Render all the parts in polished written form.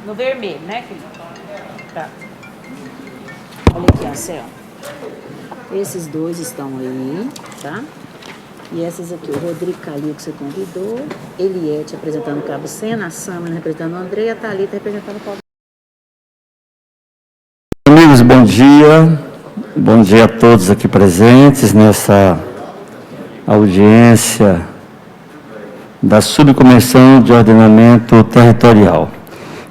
No vermelho, né, filho? Tá. Olha aqui, ó, Céu. Esses dois estão aí, tá? E essas aqui, o Rodrigo Calil, que você convidou, Eliette representando o Cabo Sena, a Samara representando o André e a Thalita representando o Paulo. Amigos, bom dia. Bom dia a todos aqui presentes nessa audiência da Subcomissão de Ordenamento Territorial.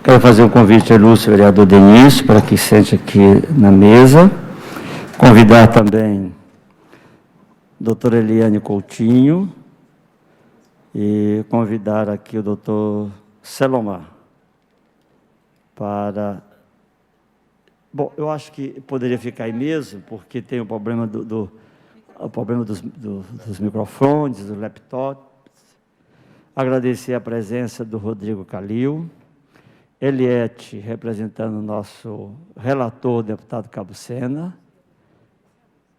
Quero fazer um convite ao ilustre vereador Denício para que sente aqui na mesa. Convidar também a doutora Eliane Coutinho e convidar aqui o doutor Selomar para... Bom, eu acho que poderia ficar aí mesmo, porque tem o problema dos microfones, dos laptops. Agradecer a presença do Rodrigo Calil, Eliette, representando o nosso relator, o deputado Cabo Sena,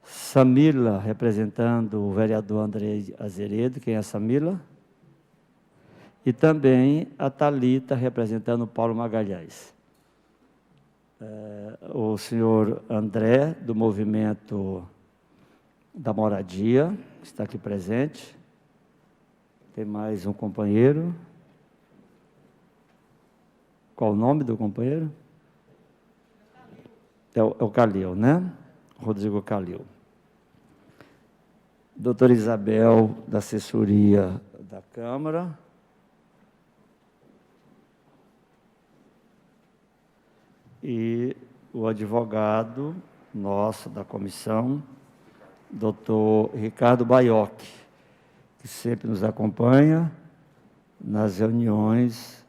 Samila, representando o vereador André Azeredo, quem é a Samila? E também a Thalita, representando o Paulo Magalhães. O senhor André, do Movimento da Moradia, está aqui presente. Tem mais um companheiro. Qual o nome do companheiro? É o Calil, né? Rodrigo Calil. Doutora Isabel, da assessoria da Câmara. E o advogado nosso da comissão, doutor Ricardo Baiocchi, que sempre nos acompanha nas reuniões,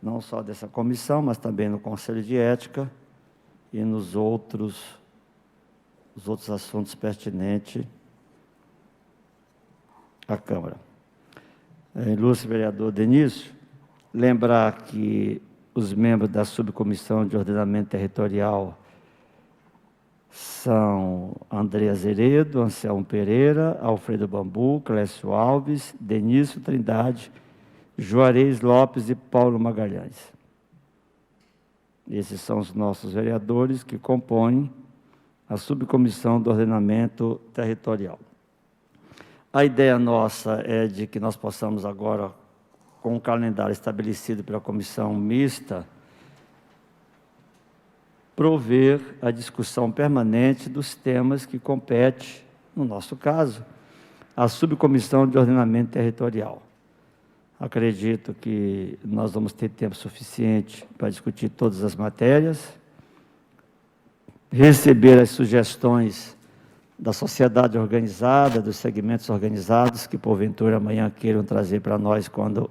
não só dessa comissão, mas também no Conselho de Ética e nos outros assuntos pertinentes à Câmara. Ilustre vereador Denício, lembrar que os membros da Subcomissão de Ordenamento Territorial são André Azeredo, Anselmo Pereira, Alfredo Bambu, Clécio Alves, Denício Trindade, Juarez Lopes e Paulo Magalhães. Esses são os nossos vereadores que compõem a Subcomissão do Ordenamento Territorial. A ideia nossa é de que nós possamos agora, com o calendário estabelecido pela comissão mista, prover a discussão permanente dos temas que compete, no nosso caso, à Subcomissão de Ordenamento Territorial. Acredito que nós vamos ter tempo suficiente para discutir todas as matérias, receber as sugestões da sociedade organizada, dos segmentos organizados, que porventura amanhã queiram trazer para nós quando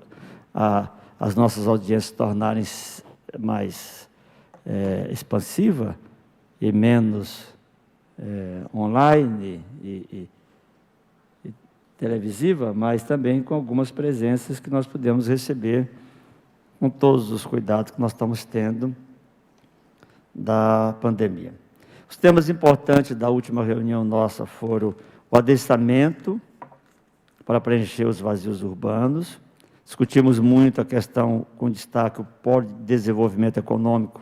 as nossas audiências se tornarem mais expansiva e menos online e televisiva, mas também com algumas presenças que nós podemos receber com todos os cuidados que nós estamos tendo da pandemia. Os temas importantes da última reunião nossa foram o adensamento para preencher os vazios urbanos. Discutimos muito a questão com destaque o Polo de Desenvolvimento Econômico,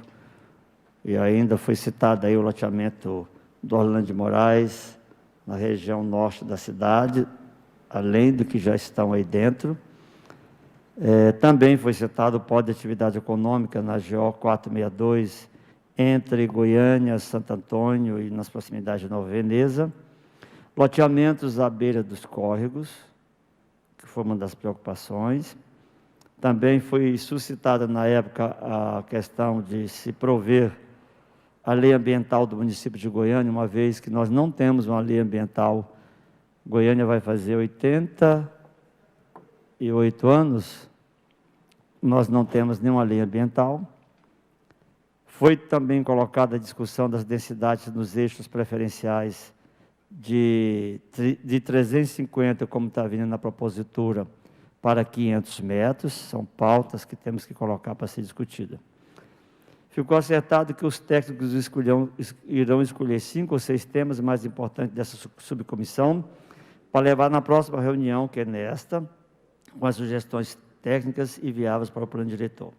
e ainda foi citado aí o loteamento do Orlando de Moraes, na região norte da cidade, além do que já estão aí dentro. Também foi citado o Polo de Atividade Econômica na GO 462, entre Goiânia, Santo Antônio e nas proximidades de Nova Veneza. Loteamentos à beira dos córregos, que foi uma das preocupações. Também foi suscitada na época a questão de se prover a lei ambiental do município de Goiânia, uma vez que nós não temos uma lei ambiental. Goiânia vai fazer 88 anos, nós não temos nenhuma lei ambiental. Foi também colocada a discussão das densidades nos eixos preferenciais de 350, como está vindo na propositura, para 500 metros. São pautas que temos que colocar para ser discutida. Ficou acertado que os técnicos irão escolher 5 ou 6 temas mais importantes dessa subcomissão, para levar na próxima reunião, que é nesta, com as sugestões técnicas e viáveis para o plano diretor.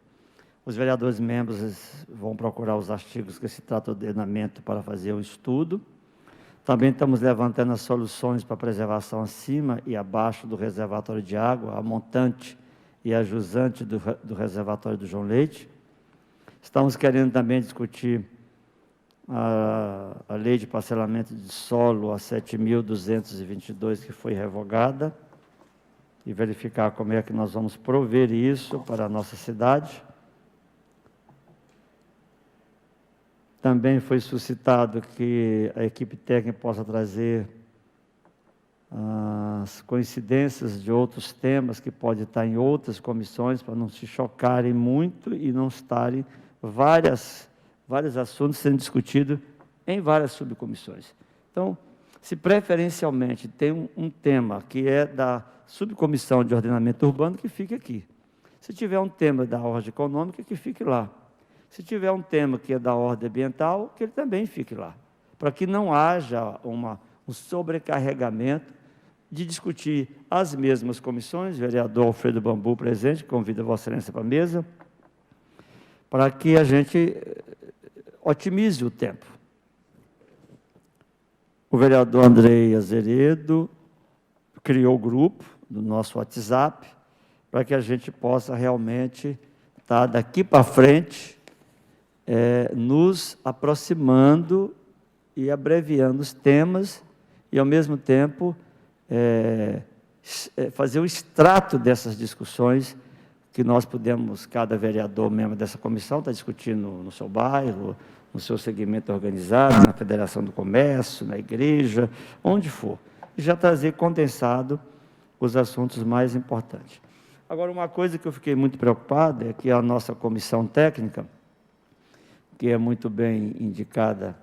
Os vereadores membros vão procurar os artigos que se tratam do ordenamento para fazer um estudo. Também estamos levantando as soluções para preservação acima e abaixo do reservatório de água, a montante e a jusante do reservatório do João Leite. Estamos querendo também discutir a lei de parcelamento de solo, a 7.222, que foi revogada, e verificar como é que nós vamos prover isso para a nossa cidade. Também foi suscitado que a equipe técnica possa trazer as coincidências de outros temas que podem estar em outras comissões, para não se chocarem muito e não estarem vários assuntos sendo discutidos em várias subcomissões. Então, se preferencialmente tem um tema que é da subcomissão de ordenamento urbano, que fique aqui. Se tiver um tema da ordem econômica, que fique lá. Se tiver um tema que é da ordem ambiental, que ele também fique lá, para que não haja um sobrecarregamento de discutir as mesmas comissões. O vereador Alfredo Bambu presente, convido a Vossa Excelência para a mesa, para que a gente otimize o tempo. O vereador Andrei Azeredo criou o grupo do nosso WhatsApp, para que a gente possa realmente estar daqui para frente nos aproximando e abreviando os temas e, ao mesmo tempo, fazer um extrato dessas discussões que nós podemos, cada vereador membro dessa comissão, está discutindo no seu bairro, no seu segmento organizado, na Federação do Comércio, na igreja, onde for, e já trazer condensado os assuntos mais importantes. Agora, uma coisa que eu fiquei muito preocupado é que a nossa comissão técnica, que é muito bem indicada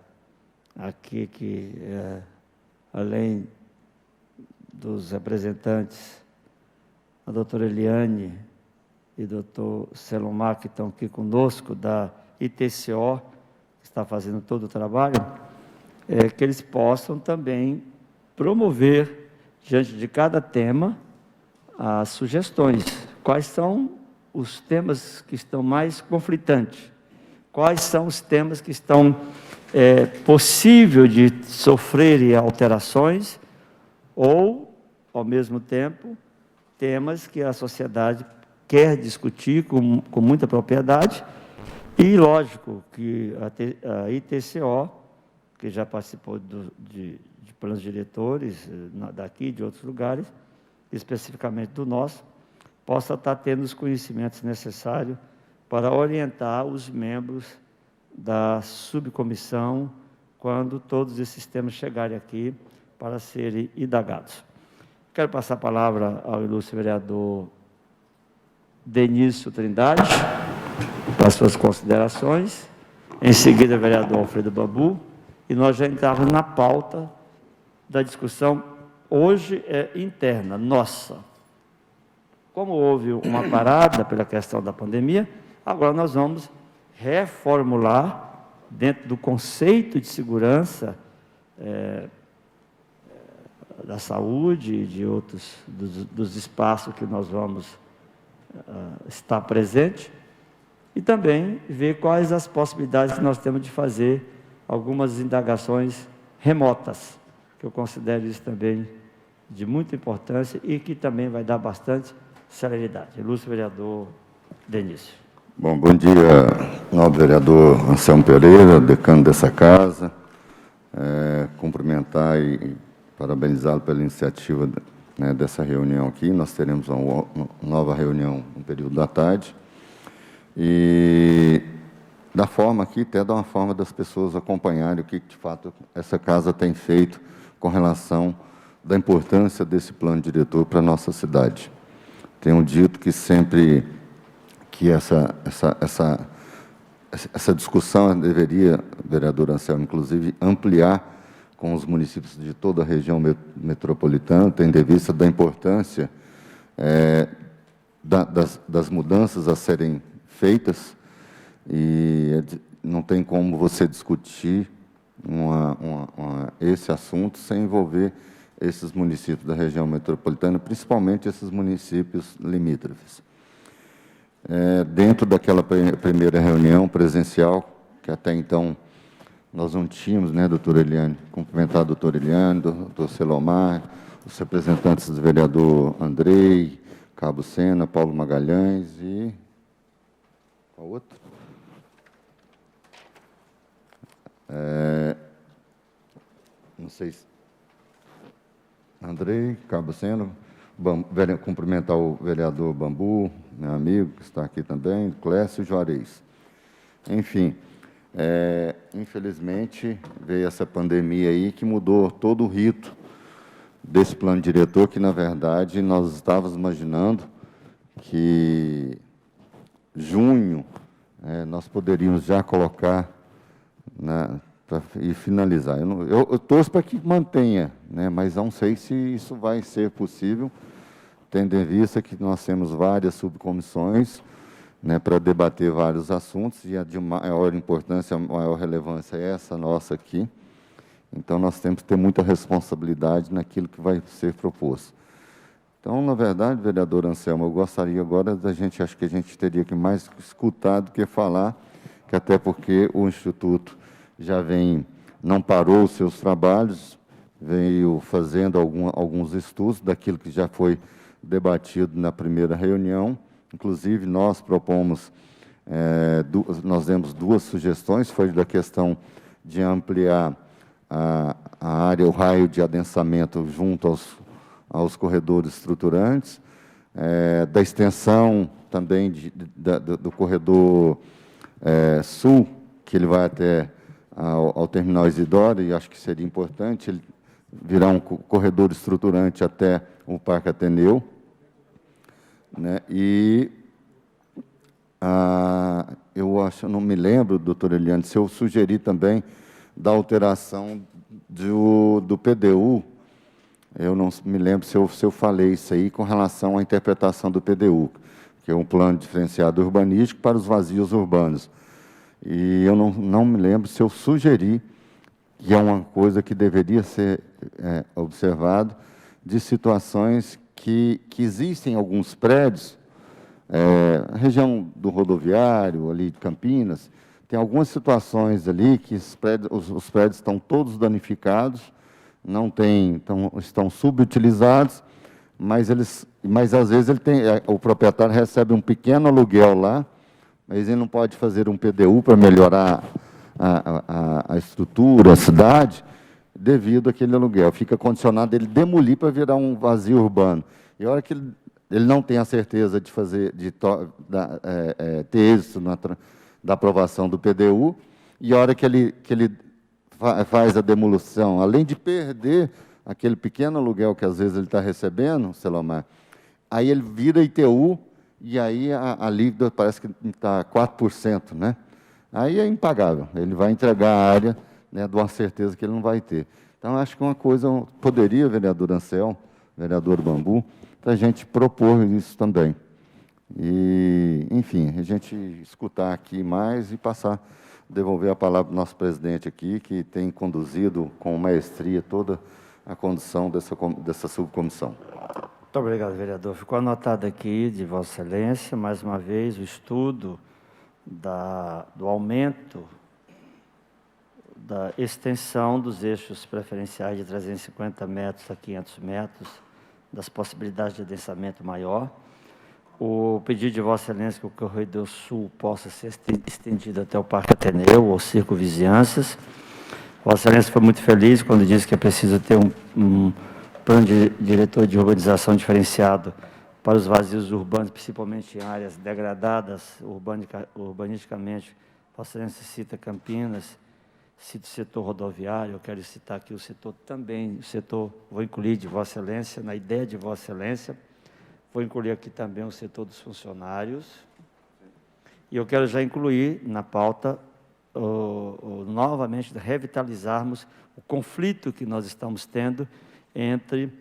aqui, que além dos representantes, a doutora Eliane e o doutor Selomar, que estão aqui conosco, da ITCO, que está fazendo todo o trabalho, que eles possam também promover, diante de cada tema, as sugestões. Quais são os temas que estão mais conflitantes? Quais são os temas que estão possível de sofrerem alterações ou, ao mesmo tempo, temas que a sociedade quer discutir com muita propriedade e, lógico, que a ITCO, que já participou de planos diretores daqui e de outros lugares, especificamente do nosso, possa estar tendo os conhecimentos necessários para orientar os membros da subcomissão quando todos esses temas chegarem aqui para serem indagados. Quero passar a palavra ao ilustre vereador Denício Trindade, para as suas considerações. Em seguida, o vereador Alfredo Bambu, e nós já entramos na pauta da discussão. Hoje é interna, nossa. Como houve uma parada pela questão da pandemia, agora nós vamos reformular, dentro do conceito de segurança da saúde e de outros dos espaços que nós vamos estar presente, e também ver quais as possibilidades que nós temos de fazer algumas indagações remotas, que eu considero isso também de muita importância e que também vai dar bastante celeridade. Ilustre vereador Denício. Bom dia, nobre vereador Anselmo Pereira, decano dessa casa. Cumprimentar e parabenizá-lo pela iniciativa dessa reunião aqui. Nós teremos uma nova reunião no período da tarde. E da forma aqui, até da uma forma das pessoas acompanharem o que, de fato, essa casa tem feito com relação da importância desse plano diretor para a nossa cidade. Tenho dito que sempre que essa discussão deveria, vereador Anselmo, inclusive, ampliar com os municípios de toda a região metropolitana, tendo em vista da importância das mudanças a serem feitas, e não tem como você discutir esse assunto sem envolver esses municípios da região metropolitana, principalmente esses municípios limítrofes. dentro daquela primeira reunião presencial, que até então nós não tínhamos, né, doutora Eliane? Cumprimentar a doutora Eliane, doutor Selomar, os representantes do vereador Andrei, Cabo Sena, Paulo Magalhães e... qual outro? Não sei se... Andrei, Cabo Sena, cumprimentar o vereador Bambu, meu amigo, que está aqui também, Clécio Juarez. Enfim, infelizmente, veio essa pandemia aí que mudou todo o rito desse plano diretor, que, na verdade, nós estávamos imaginando que junho nós poderíamos já colocar e finalizar. Eu torço para que mantenha, né, mas não sei se isso vai ser possível, tendo em vista que nós temos várias subcomissões, né, para debater vários assuntos, e a de maior importância, a maior relevância é essa nossa aqui. Então, nós temos que ter muita responsabilidade naquilo que vai ser proposto. Então, na verdade, vereador Anselmo, eu gostaria agora da gente, acho que a gente teria que mais escutar do que falar, que até porque o Instituto já não parou os seus trabalhos, veio fazendo alguns estudos daquilo que já foi debatido na primeira reunião. Inclusive, nós propomos, nós demos 2 sugestões, foi da questão de ampliar a área, o raio de adensamento junto aos corredores estruturantes, da extensão também do corredor sul, que ele vai até ao terminal Isidoro, e acho que seria importante ele virar um corredor estruturante até o Parque Ateneu, né? E eu não me lembro, doutora Eliane, se eu sugeri também da alteração do PDU, eu não me lembro se eu falei isso aí com relação à interpretação do PDU, que é um plano diferenciado urbanístico para os vazios urbanos. E eu não me lembro se eu sugeri que é uma coisa que deveria ser observado, de situações que existem em alguns prédios, região do rodoviário, ali de Campinas, tem algumas situações ali que os prédios estão todos danificados, estão subutilizados, mas às vezes o proprietário recebe um pequeno aluguel lá, mas ele não pode fazer um PDU para melhorar a estrutura, a cidade, devido àquele aluguel. Fica condicionado ele demolir para virar um vazio urbano. E a hora que ele não tem a certeza de ter êxito da aprovação do PDU, e a hora que ele faz a demolição, além de perder aquele pequeno aluguel que às vezes ele está recebendo, Selomar, aí ele vira ITU, e aí a alíquota parece que está 4%, né? Aí é impagável, ele vai entregar a área, né, de uma certeza que ele não vai ter. Então, acho que uma coisa poderia, vereador Anselmo, vereador Bambu, para a gente propor isso também. E, enfim, a gente escutar aqui mais e devolver a palavra para o nosso presidente aqui, que tem conduzido com maestria toda a condução dessa subcomissão. Muito obrigado, vereador. Ficou anotado aqui de Vossa Excelência, mais uma vez, o estudo do aumento da extensão dos eixos preferenciais de 350 metros a 500 metros, das possibilidades de adensamento maior. O pedido de Vossa Excelência que o corredor sul possa ser estendido até o Parque Ateneu ou circunvizinhanças. Vossa Excelência foi muito feliz quando disse que é preciso ter um plano diretor de urbanização diferenciado para os vazios urbanos, principalmente em áreas degradadas urbanisticamente. Vossa Excelência cita Campinas, cita o setor rodoviário, eu quero citar aqui o setor também, vou incluir de Vossa Excelência, na ideia de Vossa Excelência, vou incluir aqui também o setor dos funcionários, e eu quero já incluir na pauta, novamente, revitalizarmos o conflito que nós estamos tendo entre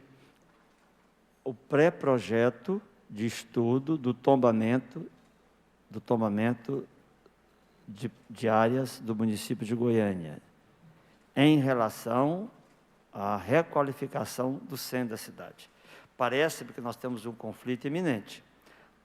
o pré-projeto de estudo do tombamento de áreas do município de Goiânia, em relação à requalificação do centro da cidade. Parece que nós temos um conflito iminente.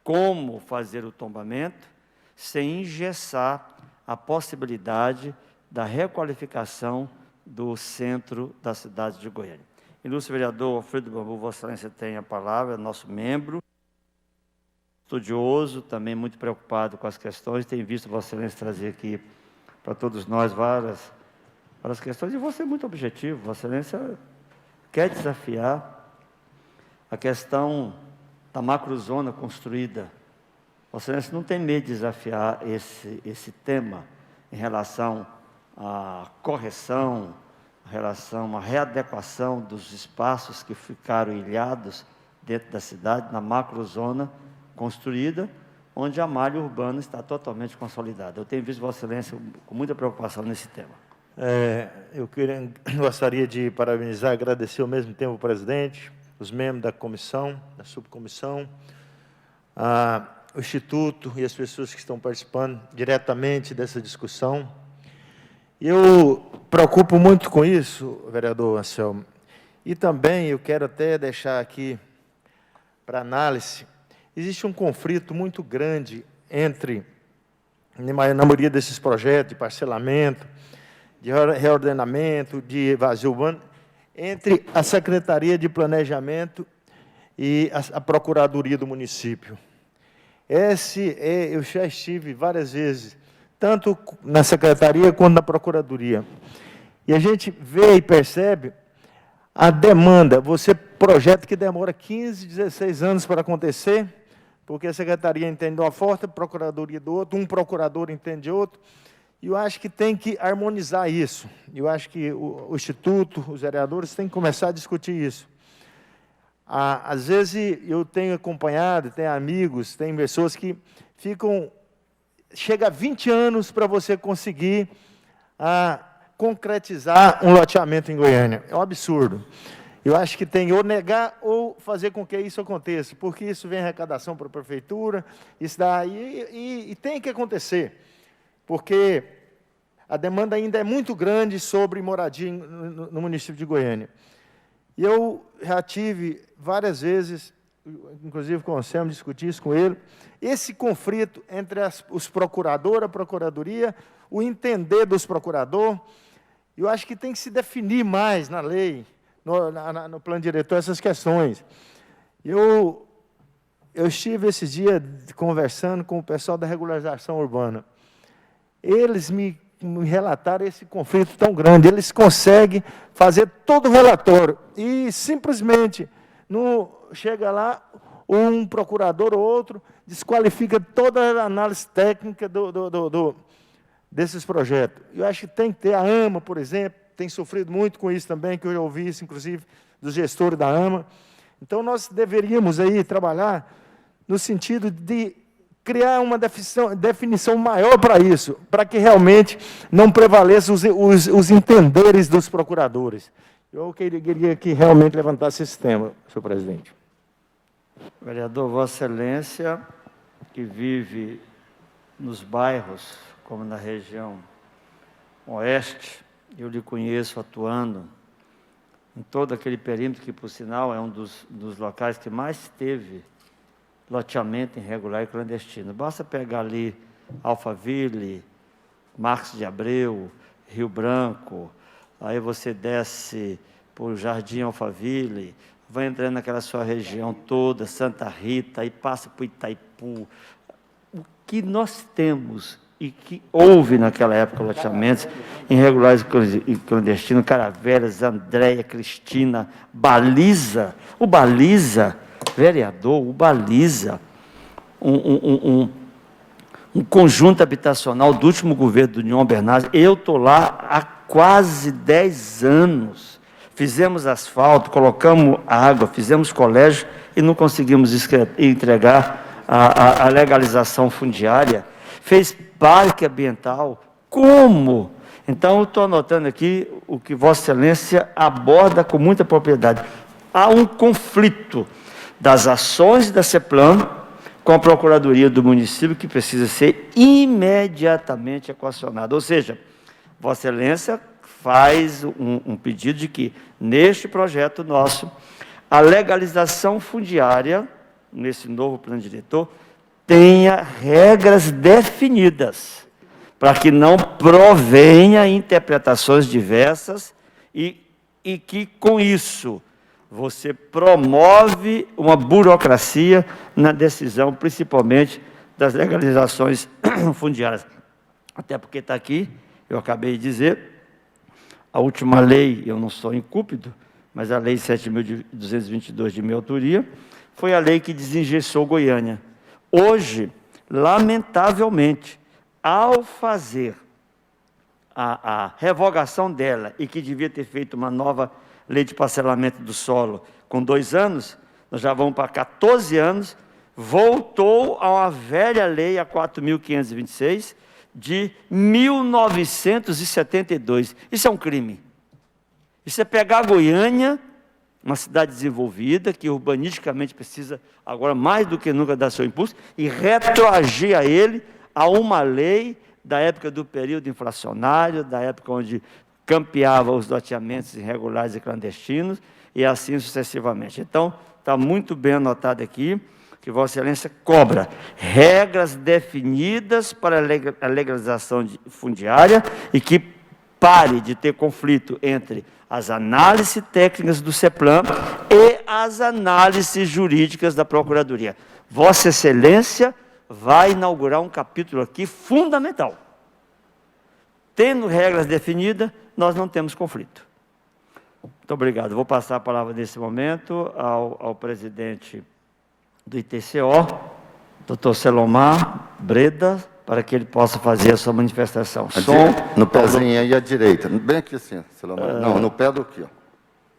como fazer o tombamento sem engessar a possibilidade da requalificação do centro da cidade de Goiânia. Ilustre vereador Alfredo Bambu, Vossa Excelência tem a palavra, nosso membro, estudioso, também muito preocupado com as questões, tem visto Vossa Excelência trazer aqui para todos nós várias questões, e você é muito objetivo, Vossa Excelência quer desafiar a questão da macrozona construída. Vossa Excelência não tem medo de desafiar esse tema em relação à correção, em relação à readequação dos espaços que ficaram ilhados dentro da cidade, na macrozona construída, onde a malha urbana está totalmente consolidada. Eu tenho visto Vossa Excelência com muita preocupação nesse tema. Gostaria de parabenizar e agradecer ao mesmo tempo o presidente, os membros da comissão, da subcomissão, o Instituto e as pessoas que estão participando diretamente dessa discussão. Eu preocupo muito com isso, vereador Anselmo, e também eu quero até deixar aqui para análise, existe um conflito muito grande entre, na maioria desses projetos de parcelamento, de reordenamento, de vazio urbano, entre a Secretaria de Planejamento e a Procuradoria do município. Eu já estive várias vezes, tanto na Secretaria quanto na Procuradoria. E a gente vê e percebe a demanda. Você projeta que demora 15, 16 anos para acontecer, porque a Secretaria entende de uma forma, a Procuradoria do outro, um procurador entende de outro. E eu acho que tem que harmonizar isso. Eu acho que o Instituto, os vereadores, têm que começar a discutir isso. Às vezes, eu tenho acompanhado, tenho amigos, tem pessoas que chega a 20 anos para você conseguir concretizar um loteamento em Goiânia. É um absurdo. Eu acho que tem ou negar ou fazer com que isso aconteça, porque isso vem arrecadação para a prefeitura, isso dá, e tem que acontecer, porque a demanda ainda é muito grande sobre moradia no município de Goiânia. E eu já tive várias vezes, inclusive com o Anselmo, discuti isso com ele, esse conflito entre os procuradores, a procuradoria, o entender dos procuradores, eu acho que tem que se definir mais na lei, no plano diretor, essas questões. Eu estive esses dias conversando com o pessoal da regularização urbana. Eles me relataram esse conflito tão grande, eles conseguem fazer todo o relatório e simplesmente chega lá um procurador ou outro, desqualifica toda a análise técnica desses projetos. Eu acho que tem que ter a AMA, por exemplo, tem sofrido muito com isso também, que eu já ouvi isso, inclusive, dos gestores da AMA. Então, nós deveríamos aí trabalhar no sentido de criar uma definição maior para isso, para que realmente não prevaleçam os entenderes dos procuradores. Eu queria que realmente levantasse esse tema, senhor presidente. Vereador, Vossa Excelência, que vive nos bairros, como na região oeste, eu lhe conheço atuando em todo aquele perímetro, que, por sinal, é um dos locais que mais teve loteamento irregular e clandestino. Basta pegar ali Alphaville, Marcos de Abreu, Rio Branco, aí você desce por Jardim Alphaville, vai entrando naquela sua região toda, Santa Rita, aí passa por Itaipu. O que nós temos e que houve naquela época loteamentos irregulares e clandestinos, Caravelas, Andréia, Cristina, Baliza, o Baliza, vereador, o Baliza, um conjunto habitacional do último governo do União Bernardes. Eu estou lá há quase 10 anos. Fizemos asfalto, colocamos água, fizemos colégio e não conseguimos entregar a legalização fundiária. Fez parque ambiental. Como? Então, eu estou anotando aqui o que Vossa Excelência aborda com muita propriedade. Há um conflito das ações da CEPLAN com a Procuradoria do município, que precisa ser imediatamente equacionada. Ou seja, Vossa Excelência faz um pedido de que, neste projeto nosso, a legalização fundiária, nesse novo plano diretor, tenha regras definidas, para que não provenha interpretações diversas e que, com isso, você promove uma burocracia na decisão, principalmente das legalizações fundiárias. Até porque está aqui, eu acabei de dizer, a última lei, eu não sou incúpido, mas a lei 7.222 de minha autoria, foi a lei que desengessou Goiânia. Hoje, lamentavelmente, ao fazer a revogação dela, e que devia ter feito uma nova lei de parcelamento do solo com 2 anos, nós já vamos para 14 anos, voltou a uma velha lei, a 4.526, de 1972. Isso é um crime. Isso é pegar Goiânia, uma cidade desenvolvida, que urbanisticamente precisa, agora mais do que nunca, dar seu impulso, e retroagir a ele a uma lei da época do período inflacionário, da época onde campeava os loteamentos irregulares e clandestinos, e assim sucessivamente. Então, está muito bem anotado aqui, que Vossa Excelência cobra regras definidas para a legalização fundiária e que pare de ter conflito entre as análises técnicas do CEPLAN e as análises jurídicas da Procuradoria. Vossa Excelência vai inaugurar um capítulo aqui fundamental. Tendo regras definidas, nós não temos conflito. Muito obrigado. Vou passar a palavra nesse momento ao presidente do ITCO, doutor Selomar Breda, para que ele possa fazer a sua manifestação. No pezinho aí à direita. Bem aqui assim, Selomar. Não, no pé do aqui, ó.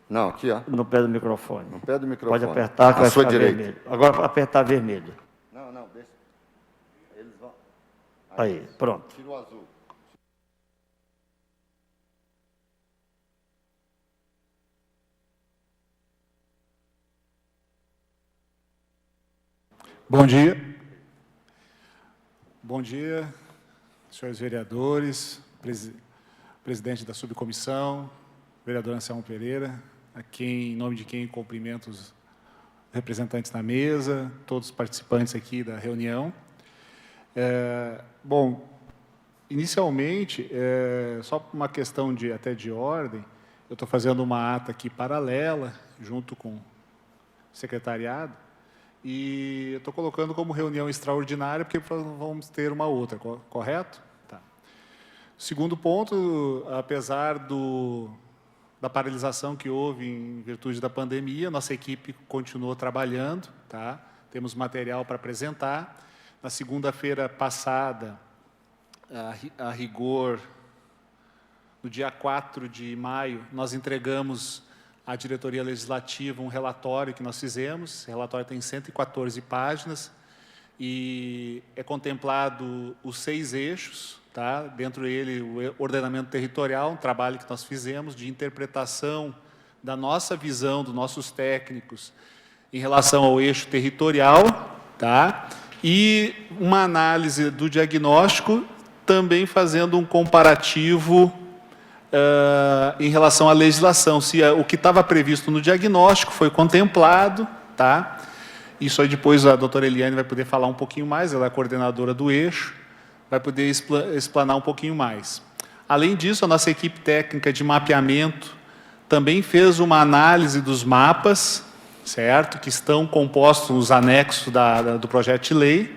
Não, aqui, ó. No pé do microfone. No pé do microfone. Pode apertar, que à vai sua ficar direita. vermelho. Agora, apertar vermelho. Não, deixa. Eles vão. Aí, pronto. Tira o azul. Bom dia. Bom dia, senhores vereadores, presidente da subcomissão, vereador Anselmo Pereira, em nome de quem cumprimento os representantes da mesa, todos os participantes aqui da reunião. Bom, inicialmente, só uma questão até de ordem, eu estou fazendo uma ata aqui paralela, junto com o secretariado, e estou colocando como reunião extraordinária, porque vamos ter uma outra, correto? Tá. Segundo ponto, apesar da paralisação que houve em virtude da pandemia, nossa equipe continuou trabalhando, tá? Temos material para apresentar. Na segunda-feira passada, a rigor, no dia 4 de maio, nós entregamos à diretoria legislativa um relatório que nós fizemos. Esse relatório tem 114 páginas e é contemplado os 6 eixos, tá? Dentro dele o ordenamento territorial, um trabalho que nós fizemos de interpretação da nossa visão, dos nossos técnicos em relação ao eixo territorial, tá? E uma análise do diagnóstico, também fazendo um comparativo em relação à legislação, se o que estava previsto no diagnóstico foi contemplado, tá? Isso aí depois a doutora Eliane vai poder falar um pouquinho mais, ela é a coordenadora do eixo, vai poder explanar um pouquinho mais. Além disso, a nossa equipe técnica de mapeamento também fez uma análise dos mapas, certo? Que estão compostos nos anexos do projeto de lei,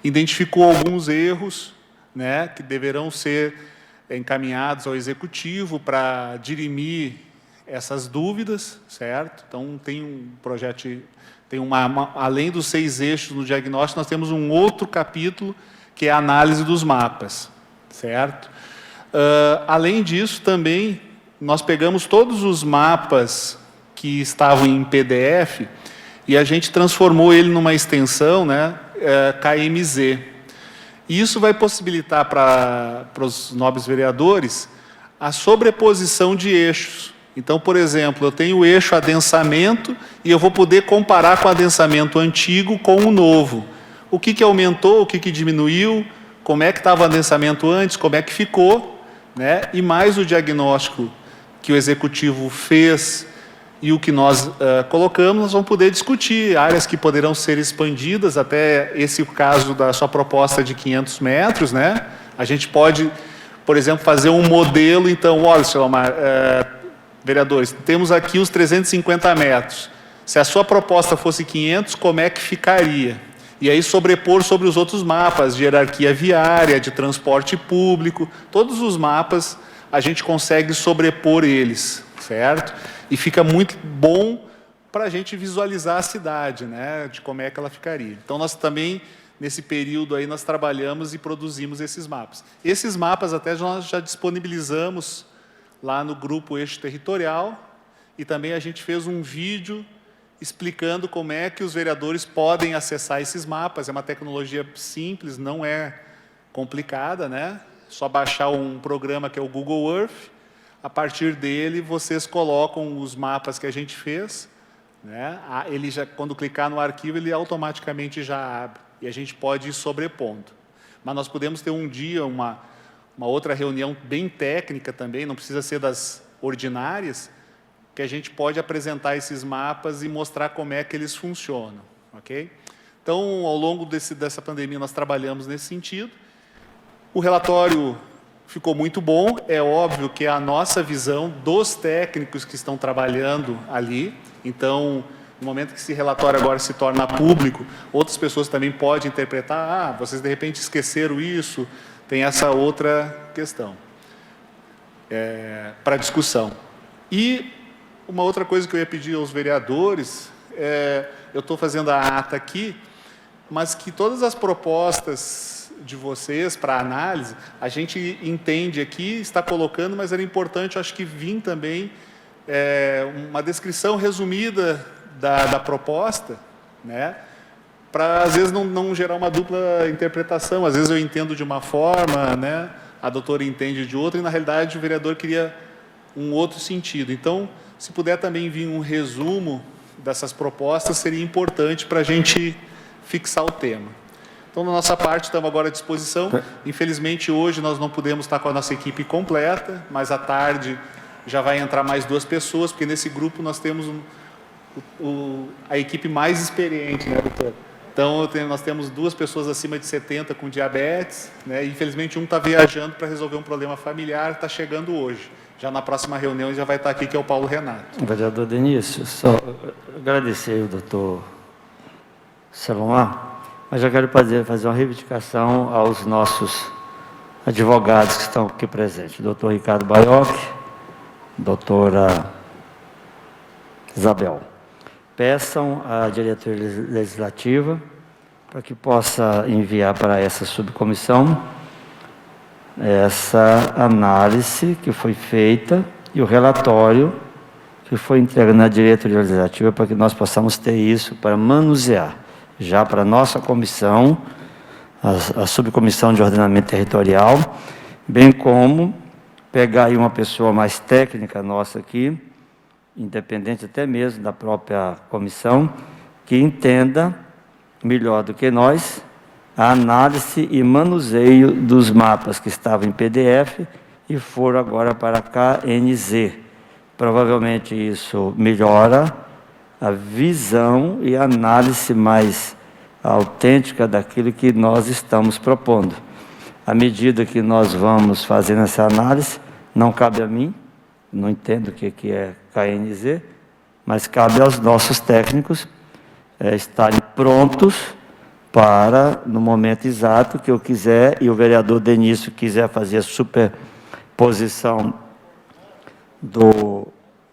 identificou alguns erros, né, que deverão ser encaminhados ao Executivo para dirimir essas dúvidas, certo? Então, tem um projeto, além dos 6 eixos no diagnóstico, nós temos um outro capítulo, que é a análise dos mapas, certo? Além disso, também, nós pegamos todos os mapas que estavam em PDF e a gente transformou ele numa extensão, né, KMZ. Isso vai possibilitar para os nobres vereadores a sobreposição de eixos. Então, por exemplo, eu tenho o eixo adensamento e eu vou poder comparar com o adensamento antigo com o novo. O que aumentou, o que diminuiu, como é que estava o adensamento antes, como é que ficou, né? E mais o diagnóstico que o Executivo fez E o que nós colocamos, nós vamos poder discutir áreas que poderão ser expandidas, até esse caso da sua proposta de 500 metros, né? A gente pode, por exemplo, fazer um modelo, então, olha, senhor Omar, vereadores, temos aqui os 350 metros. Se a sua proposta fosse 500, como é que ficaria? E aí sobrepor sobre os outros mapas, de hierarquia viária, de transporte público, todos os mapas a gente consegue sobrepor eles, certo? E fica muito bom para a gente visualizar a cidade, né, de como é que ela ficaria. Então, nós também, nesse período aí, nós trabalhamos e produzimos esses mapas. Esses mapas até nós já disponibilizamos lá no grupo Eixo Territorial, e também a gente fez um vídeo explicando como é que os vereadores podem acessar esses mapas. É uma tecnologia simples, não é complicada, né? Só baixar um programa que é o Google Earth. A partir dele, vocês colocam os mapas que a gente fez, né? Ele já, quando clicar no arquivo, ele automaticamente já abre. E a gente pode ir sobrepondo. Mas nós podemos ter um dia, uma outra reunião bem técnica também, não precisa ser das ordinárias, que a gente pode apresentar esses mapas e mostrar como é que eles funcionam, ok? Então, ao longo dessa pandemia, nós trabalhamos nesse sentido. O relatório ficou muito bom. É óbvio que é a nossa visão dos técnicos que estão trabalhando ali. Então, no momento que esse relatório agora se torna público, outras pessoas também podem interpretar, vocês de repente esqueceram isso, tem essa outra questão para discussão. E uma outra coisa que eu ia pedir aos vereadores, eu estou fazendo a ata aqui, mas que todas as propostas de vocês para análise, a gente entende aqui, está colocando, mas era importante, eu acho que vir também uma descrição resumida da proposta, né? Para, às vezes, não gerar uma dupla interpretação. Às vezes eu entendo de uma forma, né? A doutora entende de outra, e, na realidade, o vereador queria um outro sentido. Então, se puder também vir um resumo dessas propostas, seria importante para a gente fixar o tema. Então, da nossa parte, estamos agora à disposição. Infelizmente, hoje nós não pudemos estar com a nossa equipe completa, mas à tarde já vai entrar mais 2 pessoas, porque nesse grupo nós temos a equipe mais experiente, né, doutor? Então, nós temos 2 pessoas acima de 70 com diabetes, né? E, infelizmente, um está viajando para resolver um problema familiar, está chegando hoje. Já na próxima reunião ele já vai estar aqui, que é o Paulo Renato. Vereador Denício, só agradecer o doutor Selomar, mas já quero fazer uma reivindicação aos nossos advogados que estão aqui presentes. Doutor Ricardo Baiocchi, doutora Isabel. Peçam à diretoria legislativa para que possa enviar para essa subcomissão essa análise que foi feita e o relatório que foi entregue na diretoria legislativa, para que nós possamos ter isso para manusear, já para a nossa comissão, a subcomissão de ordenamento territorial, bem como pegar aí uma pessoa mais técnica nossa aqui, independente até mesmo da própria comissão, que entenda melhor do que nós a análise e manuseio dos mapas que estavam em PDF e foram agora para KNZ. Provavelmente isso melhora a visão e a análise mais autêntica daquilo que nós estamos propondo. À medida que nós vamos fazendo essa análise, não cabe a mim, não entendo o que é KNZ, mas cabe aos nossos técnicos estarem prontos para, no momento exato que eu quiser, e o vereador Denício quiser fazer a superposição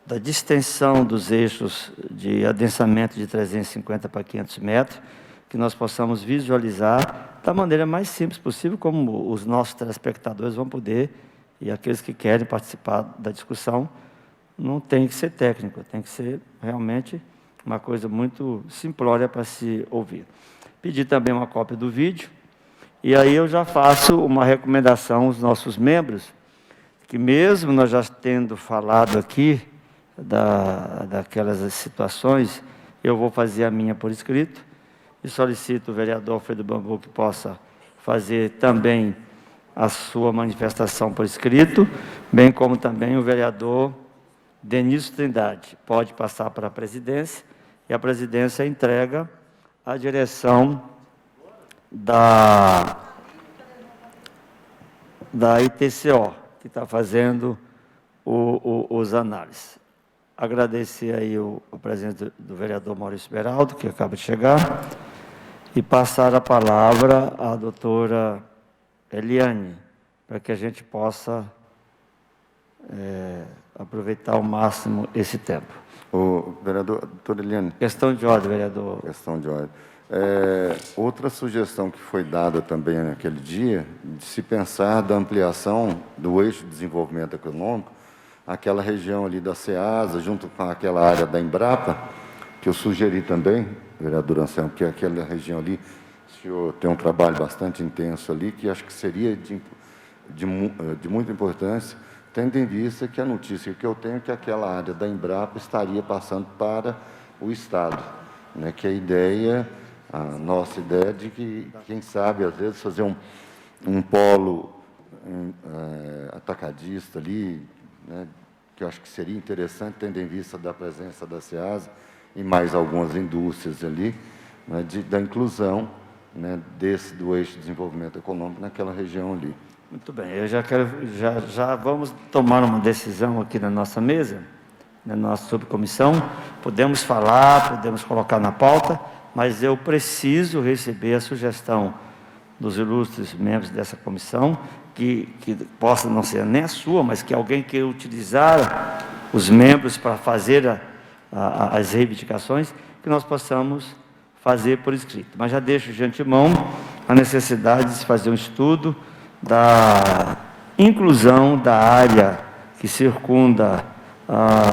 da distensão dos eixos de adensamento de 350 para 500 metros, que nós possamos visualizar da maneira mais simples possível, como os nossos telespectadores vão poder, e aqueles que querem participar da discussão, não tem que ser técnico, tem que ser realmente uma coisa muito simplória para se ouvir. Pedi também uma cópia do vídeo, e aí eu já faço uma recomendação aos nossos membros, que mesmo nós já tendo falado aqui daquelas situações, eu vou fazer a minha por escrito, e solicito o vereador Alfredo Bambu que possa fazer também a sua manifestação por escrito, bem como também o vereador Denício Trindade pode passar para a presidência, e a presidência entrega a direção da ITCO, que está fazendo os análises. Agradecer aí a presença do vereador Maurício Beraldo, que acaba de chegar, e passar a palavra à doutora Eliane, para que a gente possa aproveitar ao máximo esse tempo. O vereador, doutora Eliane. Questão de ordem, vereador. Questão de ordem. Outra sugestão que foi dada também naquele dia, de se pensar da ampliação do eixo de desenvolvimento econômico, aquela região ali da SEASA, junto com aquela área da Embrapa, que eu sugeri também, vereador Anselmo, que aquela região ali, o senhor tem um trabalho bastante intenso ali, que acho que seria de muita importância, tendo em vista que a notícia que eu tenho é que aquela área da Embrapa estaria passando para o Estado, né, que a nossa ideia de que, quem sabe, às vezes, fazer um polo atacadista ali, né, que eu acho que seria interessante, tendo em vista da presença da SEASA e mais algumas indústrias ali, né, da inclusão, né, do eixo de desenvolvimento econômico naquela região ali. Muito bem, eu já vamos tomar uma decisão aqui na nossa mesa, na nossa subcomissão. Podemos falar, podemos colocar na pauta, mas eu preciso receber a sugestão dos ilustres membros dessa comissão, que possa não ser nem a sua, mas que alguém que utilizar os membros para fazer as reivindicações, que nós possamos fazer por escrito. Mas já deixo de antemão a necessidade de se fazer um estudo da inclusão da área que circunda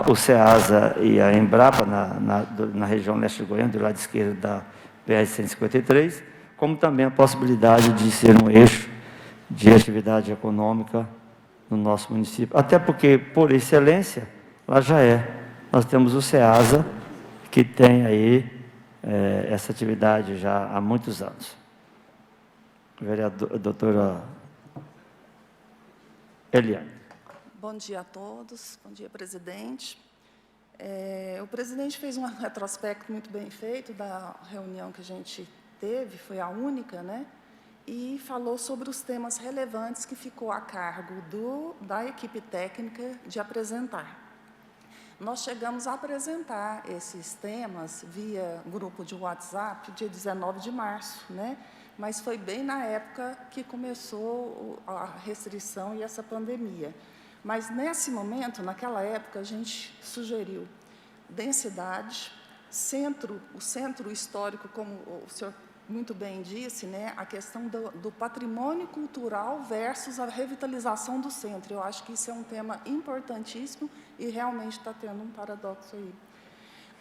o SEASA e a Embrapa, na região leste de Goiânia, do lado esquerdo da BR-153, como também a possibilidade de ser um eixo de atividade econômica no nosso município. Até porque, por excelência, lá já é. Nós temos o SEASA, que tem aí essa atividade já há muitos anos. Doutora Eliane. Bom dia a todos, bom dia, presidente. O presidente fez um retrospecto muito bem feito da reunião que a gente teve, foi a única, né? E falou sobre os temas relevantes que ficou a cargo da equipe técnica de apresentar. Nós chegamos a apresentar esses temas via grupo de WhatsApp, dia 19 de março, né? Mas foi bem na época que começou a restrição e essa pandemia. Mas, nesse momento, naquela época, a gente sugeriu densidade, o centro histórico, como o senhor muito bem disse, né, a questão do patrimônio cultural versus a revitalização do centro. Eu acho que isso é um tema importantíssimo e realmente está tendo um paradoxo aí.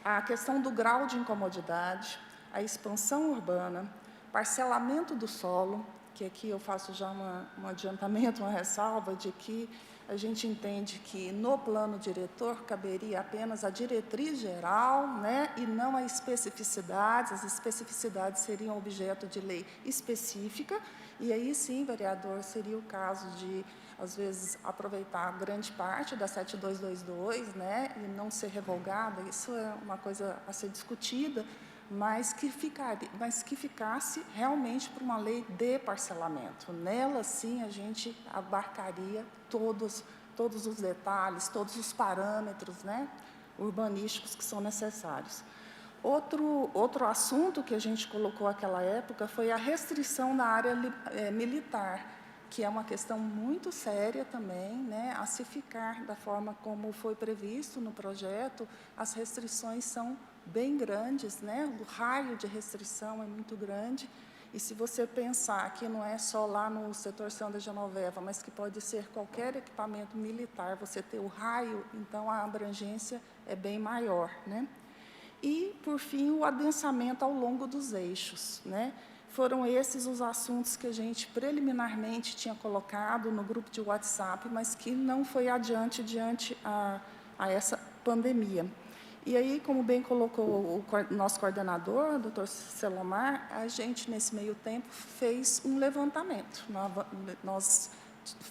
A questão do grau de incomodidade, a expansão urbana, parcelamento do solo, que aqui eu faço já um adiantamento, uma ressalva de que a gente entende que no plano diretor caberia apenas a diretriz geral, né, e não as especificidades. As especificidades seriam objeto de lei específica, e aí sim, vereador, seria o caso de, às vezes, aproveitar grande parte da 7222, né, e não ser revogada. Isso é uma coisa a ser discutida, mas que ficasse realmente para uma lei de parcelamento. Nela, sim, a gente abarcaria todos os detalhes, todos os parâmetros, né, urbanísticos que são necessários. Outro assunto que a gente colocou naquela época foi a restrição da área militar, que é uma questão muito séria também, né, a se ficar da forma como foi previsto no projeto. As restrições são bem grandes, né? O raio de restrição é muito grande, e se você pensar que não é só lá no setor São da Genoveva, mas que pode ser qualquer equipamento militar, você ter o raio, então a abrangência é bem maior, né? E, por fim, o adensamento ao longo dos eixos, né? Foram esses os assuntos que a gente preliminarmente tinha colocado no grupo de WhatsApp, mas que não foi adiante diante a essa pandemia. E aí, como bem colocou o nosso coordenador, o doutor Celomar, a gente, nesse meio tempo, fez um levantamento. Nós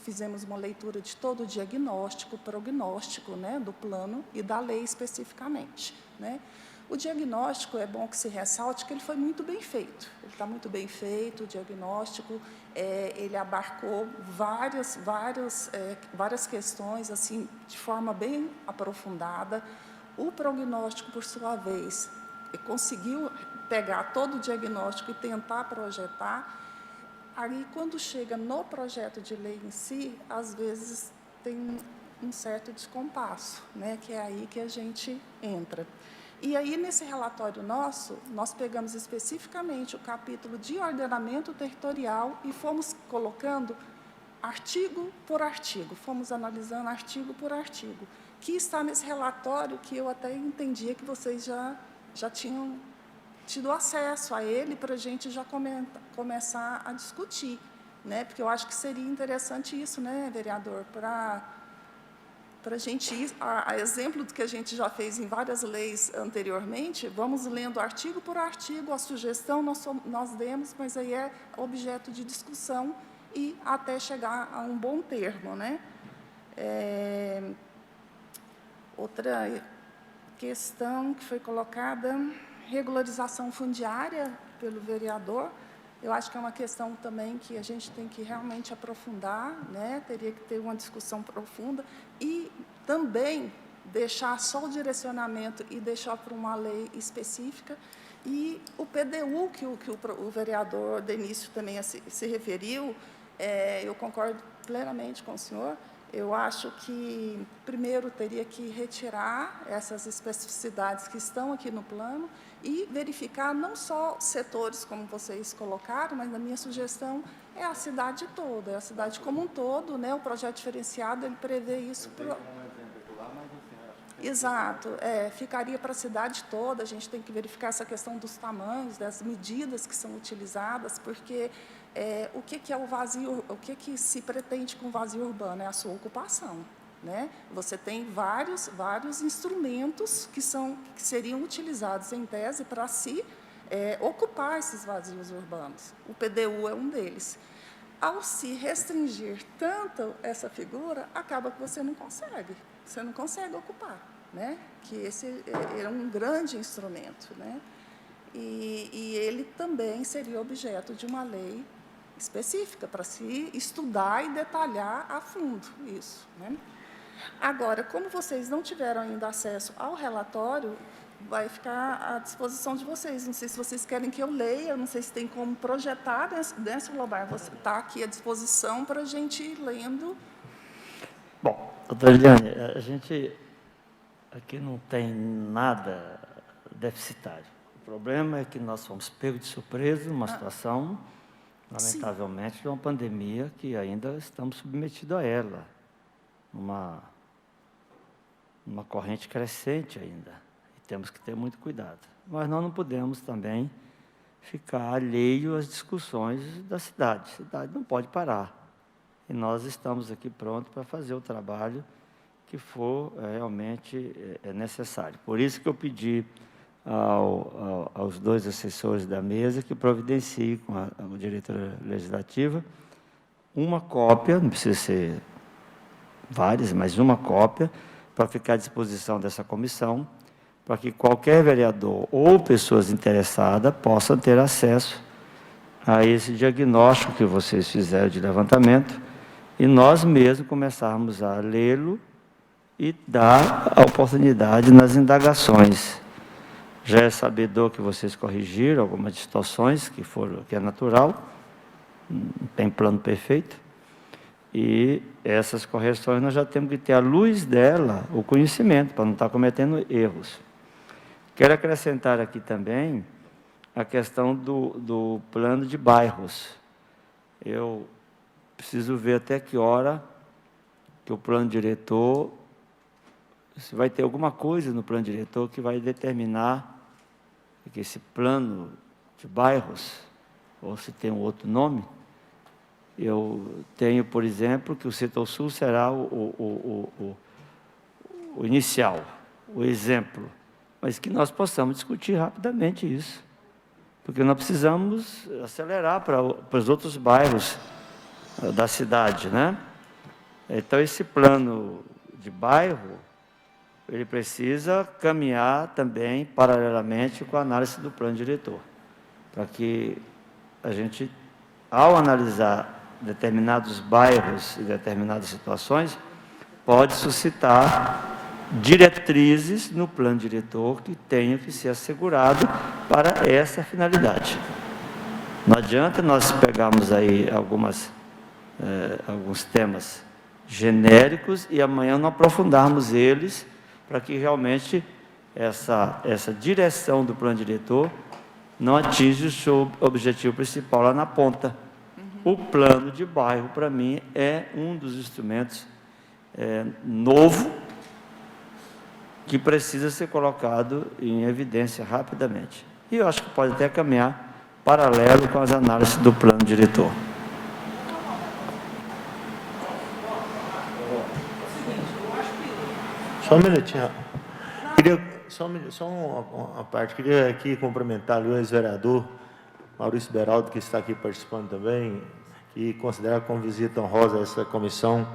fizemos uma leitura de todo o diagnóstico, prognóstico, né, do plano e da lei especificamente, né. O diagnóstico, é bom que se ressalte que ele foi muito bem feito. Ele está muito bem feito, o diagnóstico, ele abarcou várias questões, assim, de forma bem aprofundada. O prognóstico, por sua vez, conseguiu pegar todo o diagnóstico e tentar projetar. Aí, quando chega no projeto de lei em si, às vezes tem um certo descompasso, né, que é aí que a gente entra. E aí, nesse relatório nosso, nós pegamos especificamente o capítulo de ordenamento territorial e fomos colocando artigo por artigo, fomos analisando artigo por artigo, que está nesse relatório que eu até entendia que vocês já tinham tido acesso a ele para a gente já começar a discutir, né? Porque eu acho que seria interessante isso, né, vereador, para a gente ir, a exemplo do que a gente já fez em várias leis anteriormente, vamos lendo artigo por artigo, a sugestão nós demos, mas aí é objeto de discussão e até chegar a um bom termo, né? Outra questão que foi colocada, regularização fundiária pelo vereador, eu acho que é uma questão também que a gente tem que realmente aprofundar, né? Teria que ter uma discussão profunda e também deixar só o direcionamento e deixar para uma lei específica. E o PDU, que o vereador Denício também se referiu, eu concordo plenamente com o senhor. Eu acho que, primeiro, teria que retirar essas especificidades que estão aqui no plano e verificar não só setores, como vocês colocaram, mas a minha sugestão é a cidade toda, é a cidade como um todo, né? O projeto diferenciado, ele prevê isso. Exato, ficaria para a cidade toda, a gente tem que verificar essa questão dos tamanhos, das medidas que são utilizadas, porque o que é o vazio, o que se pretende com o vazio urbano? É a sua ocupação, né? Você tem vários instrumentos que seriam utilizados em tese para se ocupar esses vazios urbanos. O PDU é um deles. Ao se restringir tanto essa figura, acaba que você não consegue ocupar, né? Que esse é um grande instrumento, né? E ele também seria objeto de uma lei específica para se estudar e detalhar a fundo isso, né? Agora, como vocês não tiveram ainda acesso ao relatório, vai ficar à disposição de vocês. Não sei se vocês querem que eu leia, não sei se tem como projetar dentro do bar. Você está aqui à disposição para a gente ir lendo. Bom, doutora Eliane, a gente aqui não tem nada deficitário. O problema é que nós fomos pegos de surpresa numa situação, lamentavelmente, de uma pandemia que ainda estamos submetidos a ela, numa corrente crescente ainda. E temos que ter muito cuidado. Mas nós não podemos também ficar alheio às discussões da cidade. A cidade não pode parar. E nós estamos aqui prontos para fazer o trabalho que for realmente necessário. Por isso que eu pedi aos dois assessores da mesa que providenciem com a diretora legislativa uma cópia, não precisa ser várias, mas uma cópia, para ficar à disposição dessa comissão, para que qualquer vereador ou pessoas interessadas possam ter acesso a esse diagnóstico que vocês fizeram de levantamento, e nós mesmos começarmos a lê-lo e dar a oportunidade nas indagações. Já é sabedor que vocês corrigiram algumas distorções, que é natural, não tem plano perfeito, e essas correções nós já temos que ter, à luz dela, o conhecimento, para não estar cometendo erros. Quero acrescentar aqui também a questão do plano de bairros. Eu preciso ver até que hora que o plano diretor, se vai ter alguma coisa no plano diretor que vai determinar que esse plano de bairros, ou se tem um outro nome, eu tenho, por exemplo, que o setor sul será o inicial, o exemplo, mas que nós possamos discutir rapidamente isso, porque nós precisamos acelerar para os outros bairros da cidade, né? Então, esse plano de bairro, ele precisa caminhar também paralelamente com a análise do plano diretor, para que a gente, ao analisar determinados bairros e determinadas situações, pode suscitar diretrizes no plano diretor que tenham que ser assegurado para essa finalidade. Não adianta nós pegarmos aí alguns temas genéricos e amanhã não aprofundarmos eles para que realmente essa direção do plano diretor não atinja o seu objetivo principal lá na ponta. O plano de bairro, para mim, é um dos instrumentos novo que precisa ser colocado em evidência rapidamente. E eu acho que pode até caminhar paralelo com as análises do plano diretor. Só um minutinho. Só uma parte. Queria aqui cumprimentar o ex-vereador Maurício Beraldo, que está aqui participando também, e considerar como visita honrosa essa comissão.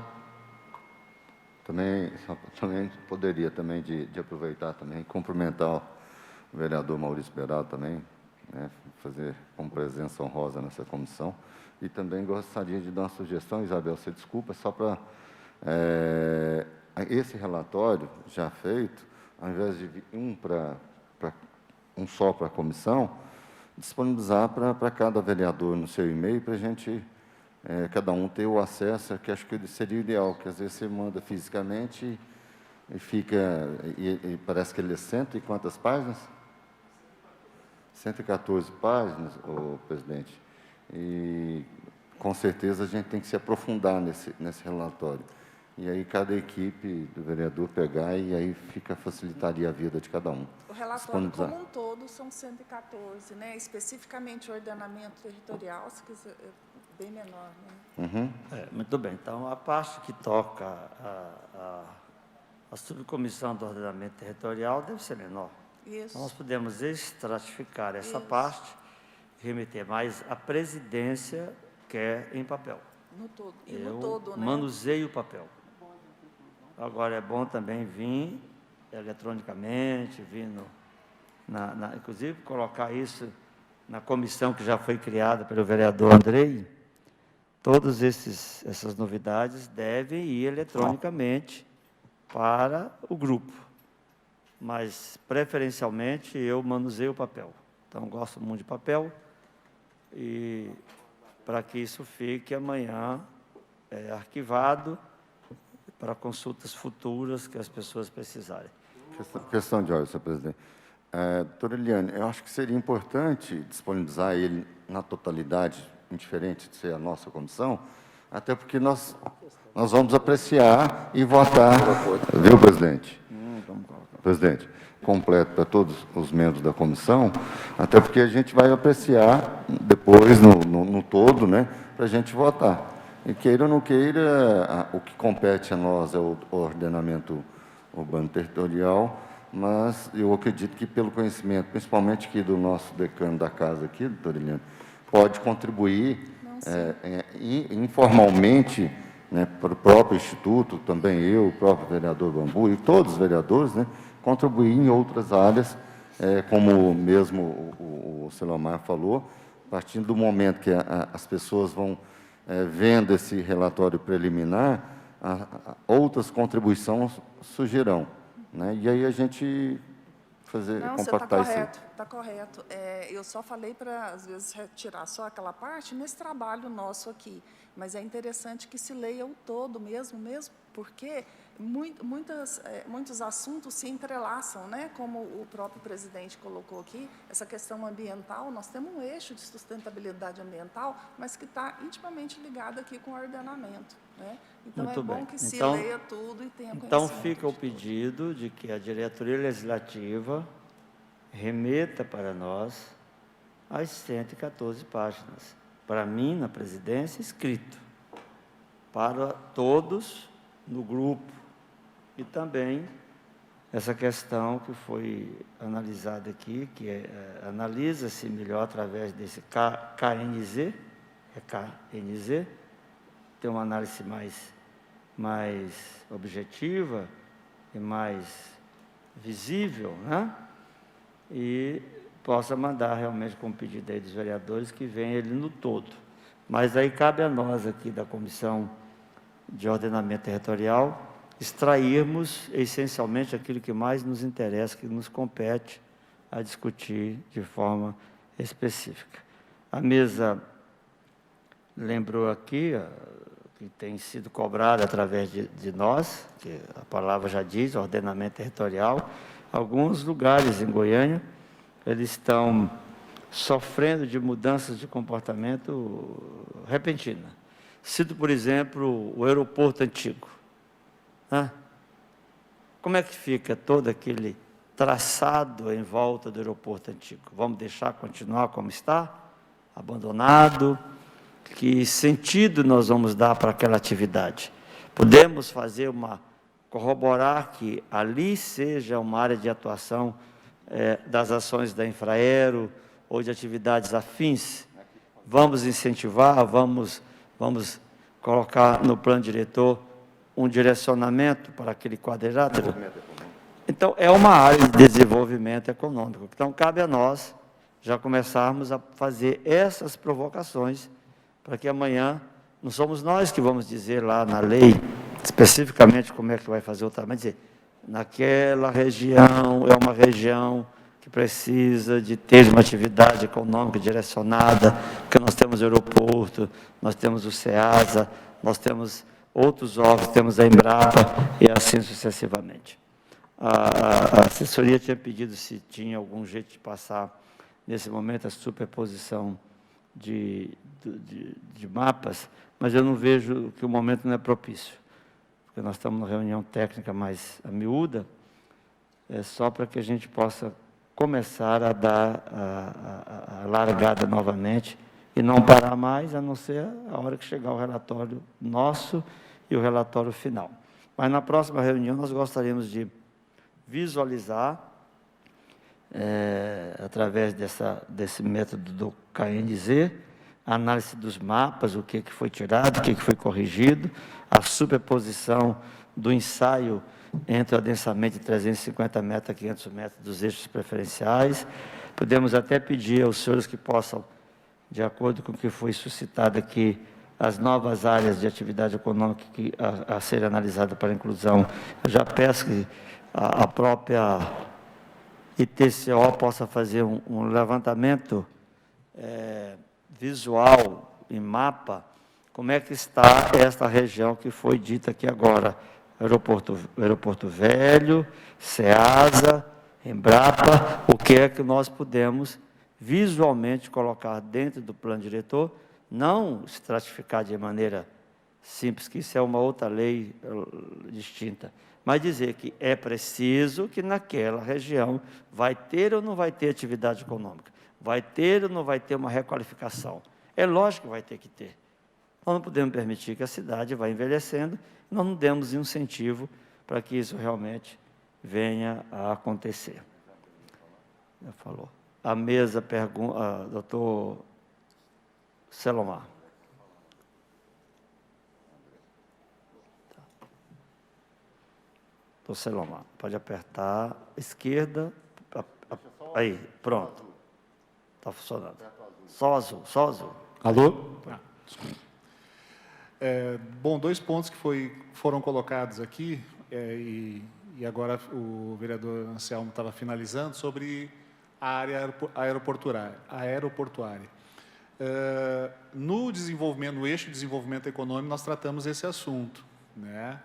Também poderia também de aproveitar também, cumprimentar o vereador Maurício Beraldo também, né, fazer como presença honrosa nessa comissão. E também gostaria de dar uma sugestão, Isabel, você desculpa, só para esse relatório já feito, ao invés de um só para a comissão, disponibilizar para cada vereador no seu e-mail, para a gente, cada um ter o acesso, que acho que seria ideal, que às vezes você manda fisicamente e fica, e parece que ele é cento e quantas páginas? 114 páginas, presidente. E, com certeza, a gente tem que se aprofundar nesse relatório. E aí, cada equipe do vereador pegar e aí facilitaria a vida de cada um. O relatório como um todo são 114, né? Especificamente o ordenamento territorial, se quiser, é bem menor, né? Uhum. Muito bem. Então, a parte que toca a subcomissão do ordenamento territorial deve ser menor. Isso. Então, nós podemos estratificar essa parte, remeter, mas a presidência quer em papel. No todo. E Eu no todo, né? manuseio o papel. Agora, é bom também vir eletronicamente, vir inclusive, colocar isso na comissão que já foi criada pelo vereador Andrei. Todas essas novidades devem ir eletronicamente para o grupo. Mas, preferencialmente, eu manuseio o papel. Então, gosto muito de papel, e para que isso fique amanhã arquivado para consultas futuras que as pessoas precisarem. Questão de ordem, senhor presidente. Doutora Eliane, eu acho que seria importante disponibilizar ele na totalidade, indiferente de ser a nossa comissão, até porque nós vamos apreciar e votar, viu, presidente? Presidente, completo para todos os membros da comissão, até porque a gente vai apreciar depois, no todo, né, para a gente votar. E queira ou não queira, o que compete a nós é o ordenamento urbano territorial, mas eu acredito que, pelo conhecimento, principalmente aqui do nosso decano da casa, aqui, doutor Eliane, pode contribuir informalmente, né, para o próprio Instituto, também eu, o próprio vereador Bambu e todos os vereadores, né, contribuir em outras áreas, como mesmo o Selomar falou, partindo do momento que as pessoas vão vendo esse relatório preliminar, outras contribuições surgirão, né? E aí a gente compactar isso. Não, você está correto. Eu só falei para, às vezes, retirar só aquela parte nesse trabalho nosso aqui, mas é interessante que se leia o todo mesmo, porque muitos assuntos se entrelaçam, né? Como o próprio presidente colocou aqui, essa questão ambiental, nós temos um eixo de sustentabilidade ambiental, mas que está intimamente ligado aqui com o ordenamento, né? Então, Muito bom bem. que se leia tudo e tenha conhecimento. Então, fica o pedido de que a diretoria legislativa remeta para nós as 114 páginas. Para mim, na presidência, escrito. Para todos no grupo. E também essa questão que foi analisada aqui, que analisa-se melhor através desse KNZ, KNZ, ter uma análise mais objetiva e mais visível, né? E possa mandar realmente com o pedido aí dos vereadores que venha ele no todo. Mas aí cabe a nós aqui da Comissão de Ordenamento Territorial extrairmos essencialmente aquilo que mais nos interessa, que nos compete a discutir de forma específica. A mesa lembrou aqui que tem sido cobrada através de nós, que a palavra já diz, ordenamento territorial. Alguns lugares em Goiânia, eles estão sofrendo de mudanças de comportamento repentina. Cito, por exemplo, o aeroporto antigo. Como é que fica todo aquele traçado em volta do aeroporto antigo? Vamos deixar continuar como está? Abandonado? Que sentido nós vamos dar para aquela atividade? Podemos fazer corroborar que ali seja uma área de atuação das ações da Infraero ou de atividades afins? Vamos incentivar, vamos colocar no plano diretor um direcionamento para aquele quadrilátero? Então, é uma área de desenvolvimento econômico. Então, cabe a nós já começarmos a fazer essas provocações, para que amanhã, não somos nós que vamos dizer lá na lei, especificamente como é que vai fazer o trabalho, dizer, naquela região, é uma região que precisa de ter uma atividade econômica direcionada, porque nós temos o aeroporto, nós temos o SEASA, nós temos outros órgãos, temos a Embrapa e assim sucessivamente. A assessoria tinha pedido se tinha algum jeito de passar, nesse momento, a superposição de mapas, mas eu não vejo que o momento não é propício, porque nós estamos numa reunião técnica mais miúda, só para que a gente possa começar a dar a largada novamente e não parar mais, a não ser a hora que chegar o relatório nosso e o relatório final. Mas na próxima reunião nós gostaríamos de visualizar, através desse método do KNZ, a análise dos mapas, o que foi tirado, o que foi corrigido, a superposição do ensaio entre o adensamento de 350 metros a 500 metros dos eixos preferenciais. Podemos até pedir aos senhores que possam, de acordo com o que foi suscitado aqui, as novas áreas de atividade econômica a serem analisadas para inclusão. Eu já peço que a própria ITCO possa fazer um levantamento visual, em mapa, como é que está esta região que foi dita aqui agora. Aeroporto Velho, SEASA, Embrapa, o que é que nós podemos visualmente colocar dentro do plano diretor, não estratificar de maneira simples, que isso é uma outra lei distinta, mas dizer que é preciso que naquela região vai ter ou não vai ter atividade econômica, vai ter ou não vai ter uma requalificação. É lógico que vai ter que ter. Nós não podemos permitir que a cidade vá envelhecendo, nós não demos incentivo para que isso realmente venha a acontecer. Já falou. A mesa pergunta, doutor Selomar. Doutor Selomar, pode apertar esquerda, aí, pronto. Está funcionando. Só azul, só azul. Alô? Desculpa. Bom, dois pontos que foram colocados aqui, e agora o vereador Anselmo estava finalizando, sobre a área aeroportuária. No desenvolvimento, no eixo de desenvolvimento econômico, nós tratamos esse assunto, né?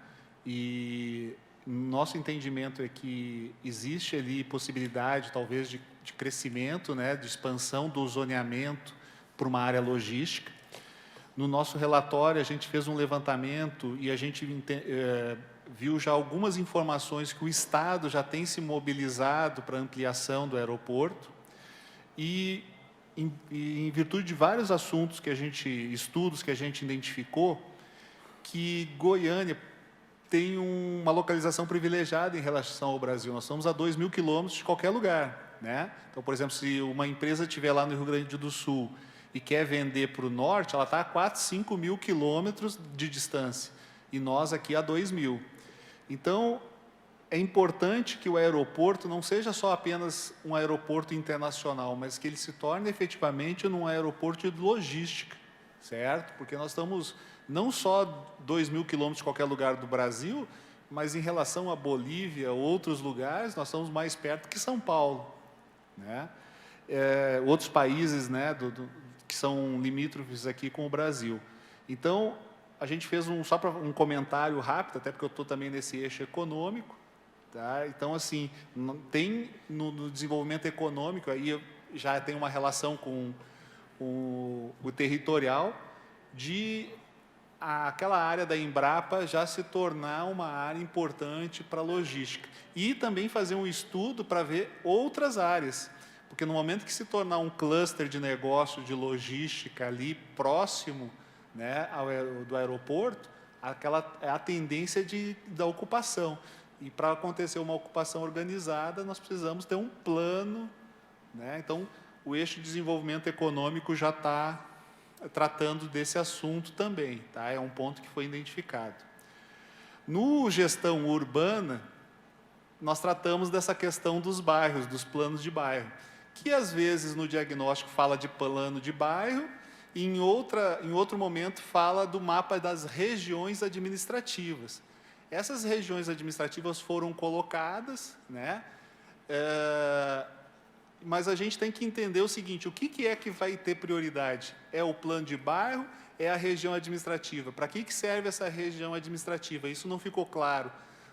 E nosso entendimento é que existe ali possibilidade, talvez, de crescimento, né, de expansão do zoneamento para uma área logística. No nosso relatório, a gente fez um levantamento e a gente viu já algumas informações que o Estado já tem se mobilizado para a ampliação do aeroporto e, em virtude de vários assuntos estudos que a gente identificou, que Goiânia tem uma localização privilegiada em relação ao Brasil. Nós estamos a 2.000 quilômetros de qualquer lugar, né? Então, por exemplo, se uma empresa estiver lá no Rio Grande do Sul e quer vender para o norte, ela está a 4, 5 mil quilômetros de distância, e nós aqui a 2.000. Então, é importante que o aeroporto não seja só apenas um aeroporto internacional, mas que ele se torne efetivamente um aeroporto de logística, certo? Porque nós estamos não só 2.000 quilômetros de qualquer lugar do Brasil, mas em relação à Bolívia, outros lugares, nós estamos mais perto que São Paulo, né? Outros países, né, que são limítrofes aqui com o Brasil. Então, a gente fez só para um comentário rápido, até porque eu estou também nesse eixo econômico, tá? Então, assim, tem no desenvolvimento econômico, aí já tem uma relação com o territorial, de aquela área da Embrapa já se tornar uma área importante para a logística. E também fazer um estudo para ver outras áreas, porque no momento que se tornar um cluster de negócio de logística ali próximo, né, do aeroporto, aquela é a tendência da ocupação. E para acontecer uma ocupação organizada, nós precisamos ter um plano, né? Então, o eixo de desenvolvimento econômico já está tratando desse assunto também, tá? É um ponto que foi identificado. No gestão urbana, nós tratamos dessa questão dos bairros, dos planos de bairro, que às vezes no diagnóstico fala de plano de bairro, e em outro momento fala do mapa das regiões administrativas. Essas regiões administrativas foram colocadas, né? Mas a gente tem que entender o seguinte: o que é que vai ter prioridade? É o plano de bairro? É a região administrativa? Para que serve essa região administrativa? Isso não ficou claro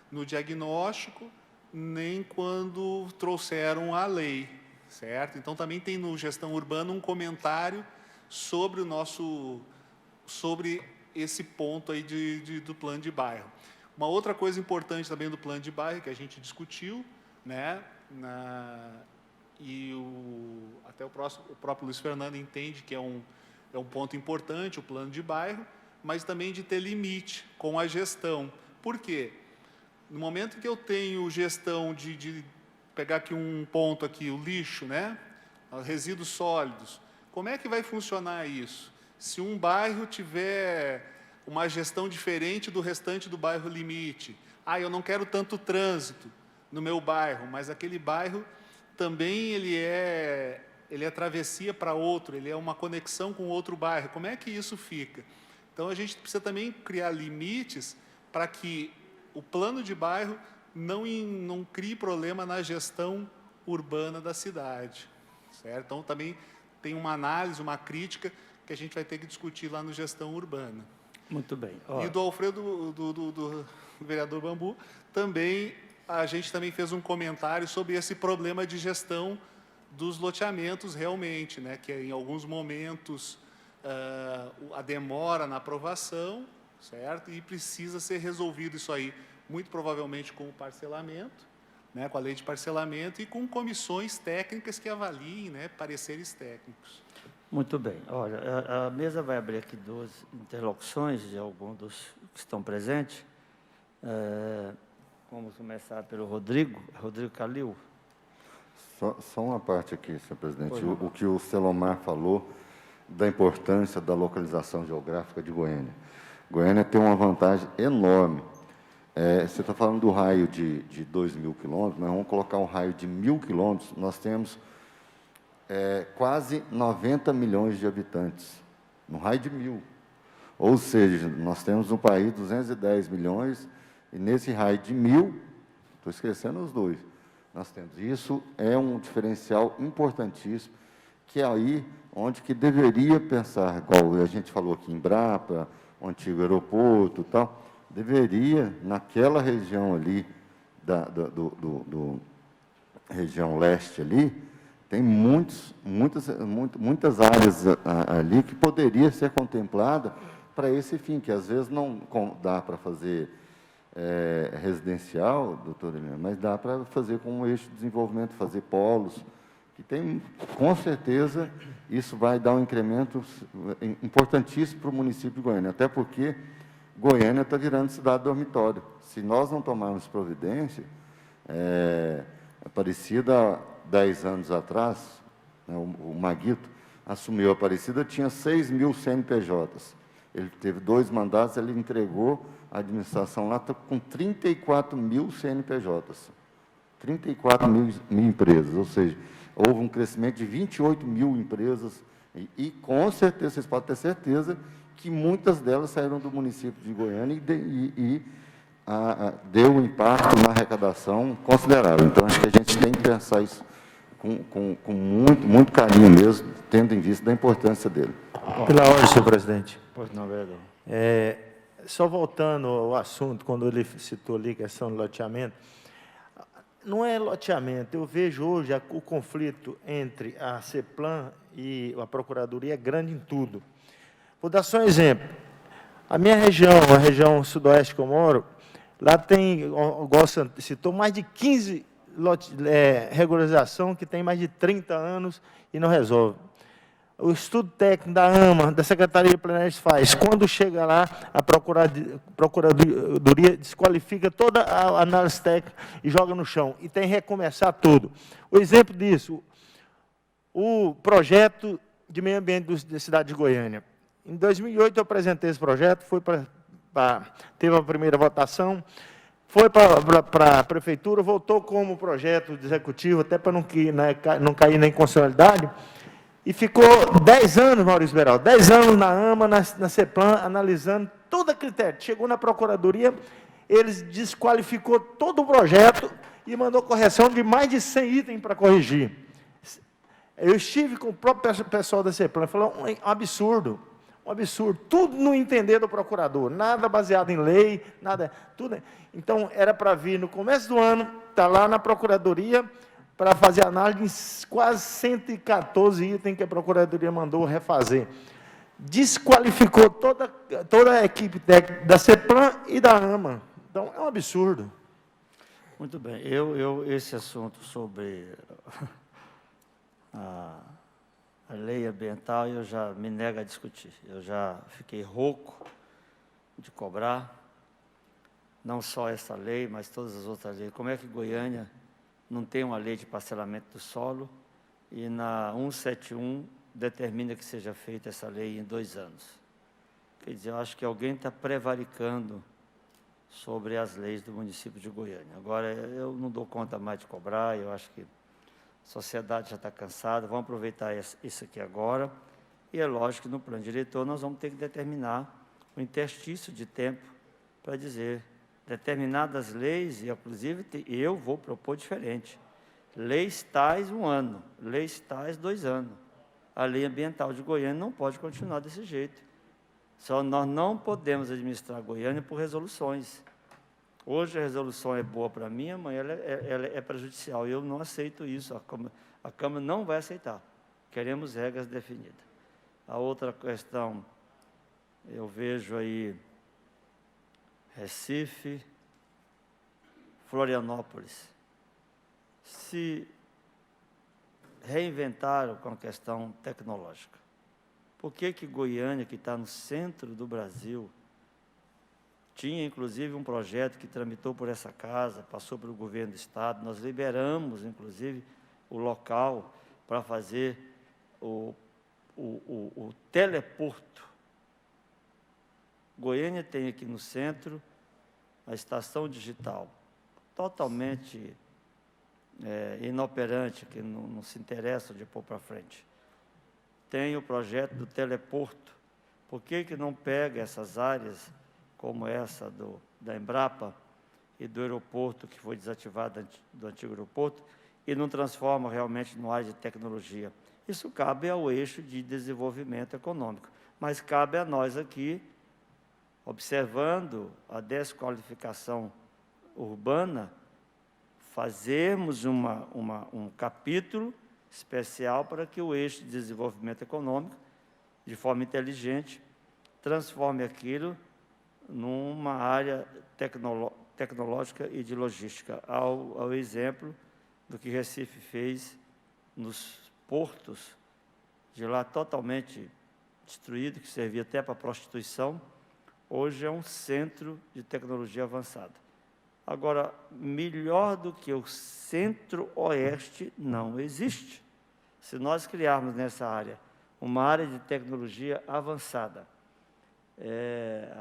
no diagnóstico, nem quando trouxeram a lei, certo? Então, também tem no Gestão Urbana um comentário sobre sobre esse ponto aí do plano de bairro. Uma outra coisa importante também do plano de bairro, que a gente discutiu, né, até o próprio Luiz Fernando entende que é um ponto importante, o plano de bairro, mas também de ter limite com a gestão. Por quê? No momento que eu tenho gestão de pegar aqui um ponto aqui, o lixo, né, resíduos sólidos, como é que vai funcionar isso? Se um bairro tiver uma gestão diferente do restante do bairro limite, eu não quero tanto trânsito no meu bairro, mas aquele bairro também ele é travessia para outro, ele é uma conexão com outro bairro. Como é que isso fica? Então, a gente precisa também criar limites para que o plano de bairro não crie problema na gestão urbana da cidade, certo? Então, também tem uma análise, uma crítica que a gente vai ter que discutir lá no Gestão Urbana. Muito bem. E do Alfredo, do vereador Bambu, também a gente também fez um comentário sobre esse problema de gestão dos loteamentos realmente, né, que em alguns momentos a demora na aprovação, certo? E precisa ser resolvido isso aí, muito provavelmente com o parcelamento, né, com a lei de parcelamento e com comissões técnicas que avaliem, né, pareceres técnicos. Muito bem. Olha, a mesa vai abrir aqui 2 interlocuções de alguns dos que estão presentes. Vamos começar pelo Rodrigo Calil. Só uma parte aqui, senhor presidente. O que o Selomar falou da importância da localização geográfica de Goiânia. Goiânia tem uma vantagem enorme. Você está falando do raio de 2.000 quilômetros, mas vamos colocar um raio de 1.000 quilômetros. Nós temos quase 90 milhões de habitantes, no raio de 1.000. Ou seja, nós temos no país 210 milhões, e nesse raio de 1.000, estou esquecendo os 2, nós temos. Isso é um diferencial importantíssimo, que é aí onde que deveria pensar, igual a gente falou aqui em Embrapa, o antigo aeroporto e tal, deveria, naquela região ali, região leste ali, tem muitas áreas ali que poderia ser contemplada para esse fim, que às vezes não dá para fazer residencial, doutor Helena, mas dá para fazer com um eixo de desenvolvimento, fazer polos, que tem, com certeza, isso vai dar um incremento importantíssimo para o município de Goiânia, até porque Goiânia está virando cidade dormitório. Se nós não tomarmos providência, parecida 10 anos atrás, né, o Maguito, assumiu a Aparecida, tinha 6.000 CNPJs. Ele teve 2 mandatos, ele entregou a administração lá com 34.000 CNPJs. 34.000 empresas, ou seja, houve um crescimento de 28.000 empresas, e com certeza, vocês podem ter certeza, que muitas delas saíram do município de Goiânia deu um impacto na arrecadação considerável. Então, acho que a gente tem que pensar isso com muito carinho mesmo, tendo em vista da importância dele. Pela ordem, senhor presidente. Pois não, vereador. Só voltando ao assunto, quando ele citou ali a questão do loteamento, não é loteamento. Eu vejo hoje o conflito entre a CEPLAN e a Procuradoria é grande em tudo. Vou dar só um exemplo. A minha região, a região sudoeste que eu moro, lá tem, igual você citou, mais de 15 regularização que tem mais de 30 anos e não resolve. O estudo técnico da AMA, da Secretaria de Planejamento faz. Quando chega lá, a Procuradoria desqualifica toda a análise técnica e joga no chão. E tem que recomeçar tudo. O exemplo disso, o projeto de meio ambiente da cidade de Goiânia. Em 2008, eu apresentei esse projeto, teve a primeira votação, foi para a prefeitura, voltou como projeto de executivo, até para não cair na inconstitucionalidade, e ficou 10 anos, Maurício Beraldo, 10 anos na AMA, na CEPLAN, analisando todo a critério. Chegou na Procuradoria, eles desqualificou todo o projeto e mandou correção de mais de 100 itens para corrigir. Eu estive com o próprio pessoal da CEPLAN, falou um absurdo, tudo no entender do procurador, nada baseado em lei, nada, tudo. Então, era para vir no começo do ano, está lá na Procuradoria, para fazer análise de quase 114 itens que a Procuradoria mandou refazer. Desqualificou toda a equipe técnica da CEPLAN e da AMA. Então, é um absurdo. Muito bem. Esse assunto sobre a lei ambiental, eu já me nego a discutir. Eu já fiquei rouco de cobrar, não só essa lei, mas todas as outras leis. Como é que Goiânia não tem uma lei de parcelamento do solo e na 171 determina que seja feita essa lei em 2 anos? Quer dizer, eu acho que alguém está prevaricando sobre as leis do município de Goiânia. Agora, eu não dou conta mais de cobrar, eu acho que a sociedade já está cansada, vamos aproveitar isso aqui agora, e é lógico que no plano diretor nós vamos ter que determinar o interstício de tempo para dizer determinadas leis, e inclusive eu vou propor diferente, leis tais 1 ano, leis tais 2 anos. A lei ambiental de Goiânia não pode continuar desse jeito. Só nós não podemos administrar Goiânia por resoluções. Hoje a resolução é boa para mim, amanhã ela é prejudicial. Eu não aceito isso, a Câmara não vai aceitar. Queremos regras definidas. A outra questão, eu vejo aí Recife, Florianópolis. Se reinventaram com a questão tecnológica. Por que Goiânia, que está no centro do Brasil, tinha, inclusive, um projeto que tramitou por essa casa, passou pelo governo do Estado, nós liberamos, inclusive, o local para fazer o teleporto. Goiânia tem aqui no centro a estação digital, totalmente inoperante, que não se interessa de pôr para frente. Tem o projeto do teleporto. Por que não pega essas áreas, como essa da Embrapa e do aeroporto, que foi desativado do antigo aeroporto, e não transforma realmente no área de tecnologia? Isso cabe ao eixo de desenvolvimento econômico, mas cabe a nós aqui, observando a desqualificação urbana, fazermos um capítulo especial para que o eixo de desenvolvimento econômico, de forma inteligente, transforme aquilo numa área tecnológica e de logística, ao exemplo do que Recife fez nos portos, de lá totalmente destruído, que servia até para prostituição, hoje é um centro de tecnologia avançada. Agora, melhor do que o centro-oeste não existe. Se nós criarmos nessa área uma área de tecnologia avançada.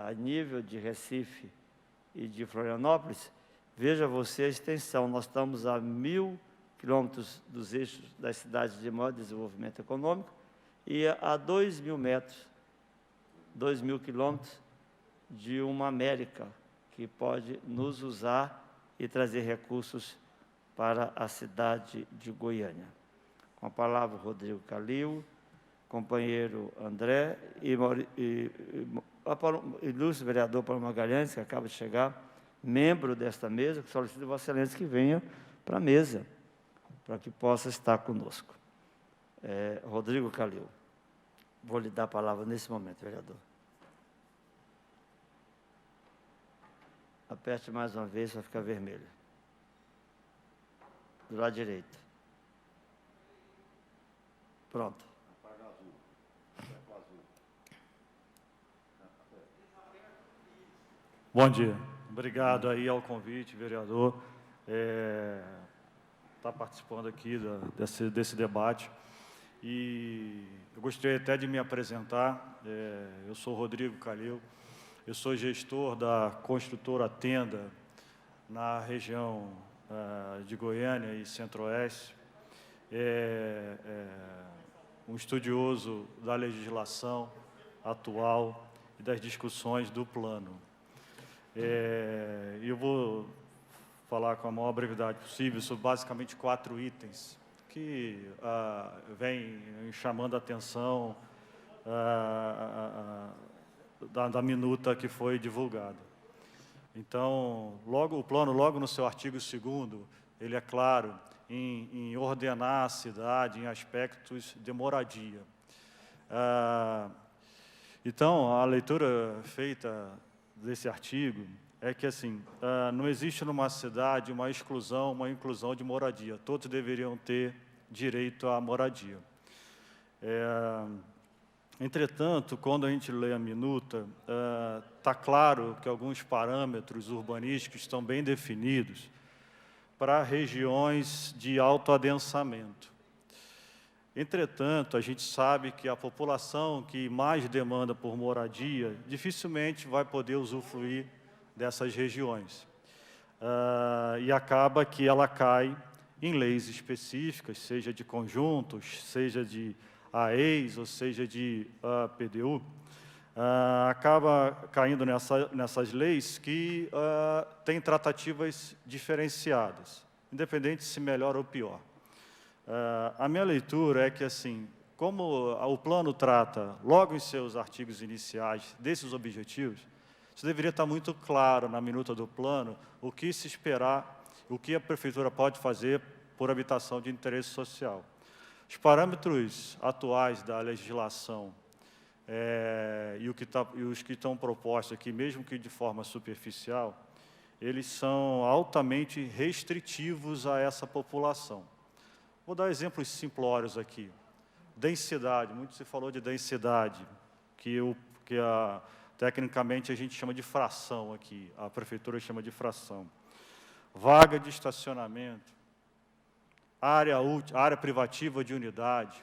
A nível de Recife e de Florianópolis, veja você a extensão, nós estamos a 1.000 quilômetros dos eixos das cidades de maior desenvolvimento econômico e a 2.000 metros, 2.000 quilômetros de uma América que pode nos usar e trazer recursos para a cidade de Goiânia. Com a palavra, Rodrigo Calil, companheiro André e ilustre vereador Paulo Magalhães, que acaba de chegar, membro desta mesa, que solicito a Vossa Excelência que venha para a mesa, para que possa estar conosco. Rodrigo Calil, vou lhe dar a palavra nesse momento, vereador. Aperte mais uma vez, vai ficar vermelho. Do lado direito. Pronto. Bom dia. Obrigado aí ao convite, vereador, estar participando aqui desse debate. E eu gostaria até de me apresentar. Eu sou Rodrigo Calil, eu sou gestor da construtora Tenda na região de Goiânia e Centro-Oeste. Um estudioso da legislação atual e das discussões do plano. Eu vou falar com a maior brevidade possível sobre basicamente 4 itens que vêm chamando a atenção da minuta que foi divulgada. Então, o plano, logo no seu artigo 2º, ele é claro em ordenar a cidade em aspectos de moradia. Então, a leitura feita desse artigo é que, assim, não existe numa cidade uma exclusão, uma inclusão de moradia. Todos deveriam ter direito à moradia. Entretanto, quando a gente lê a minuta, está claro que alguns parâmetros urbanísticos estão bem definidos para regiões de alto adensamento. Entretanto, a gente sabe que a população que mais demanda por moradia dificilmente vai poder usufruir dessas regiões. E acaba que ela cai em leis específicas, seja de conjuntos, seja de AEIs, ou seja de PDU, acaba caindo nessas leis que têm tratativas diferenciadas, independente se melhor ou pior. A minha leitura é que, assim, como o plano trata, logo em seus artigos iniciais, desses objetivos, isso deveria estar muito claro na minuta do plano, o que se esperar, o que a prefeitura pode fazer por habitação de interesse social. Os parâmetros atuais da legislação e os que estão propostos aqui, mesmo que de forma superficial, eles são altamente restritivos a essa população. Vou dar exemplos simplórios aqui. Densidade, muito se falou de densidade, tecnicamente a gente chama de fração aqui, a prefeitura chama de fração. Vaga de estacionamento, área privativa de unidade,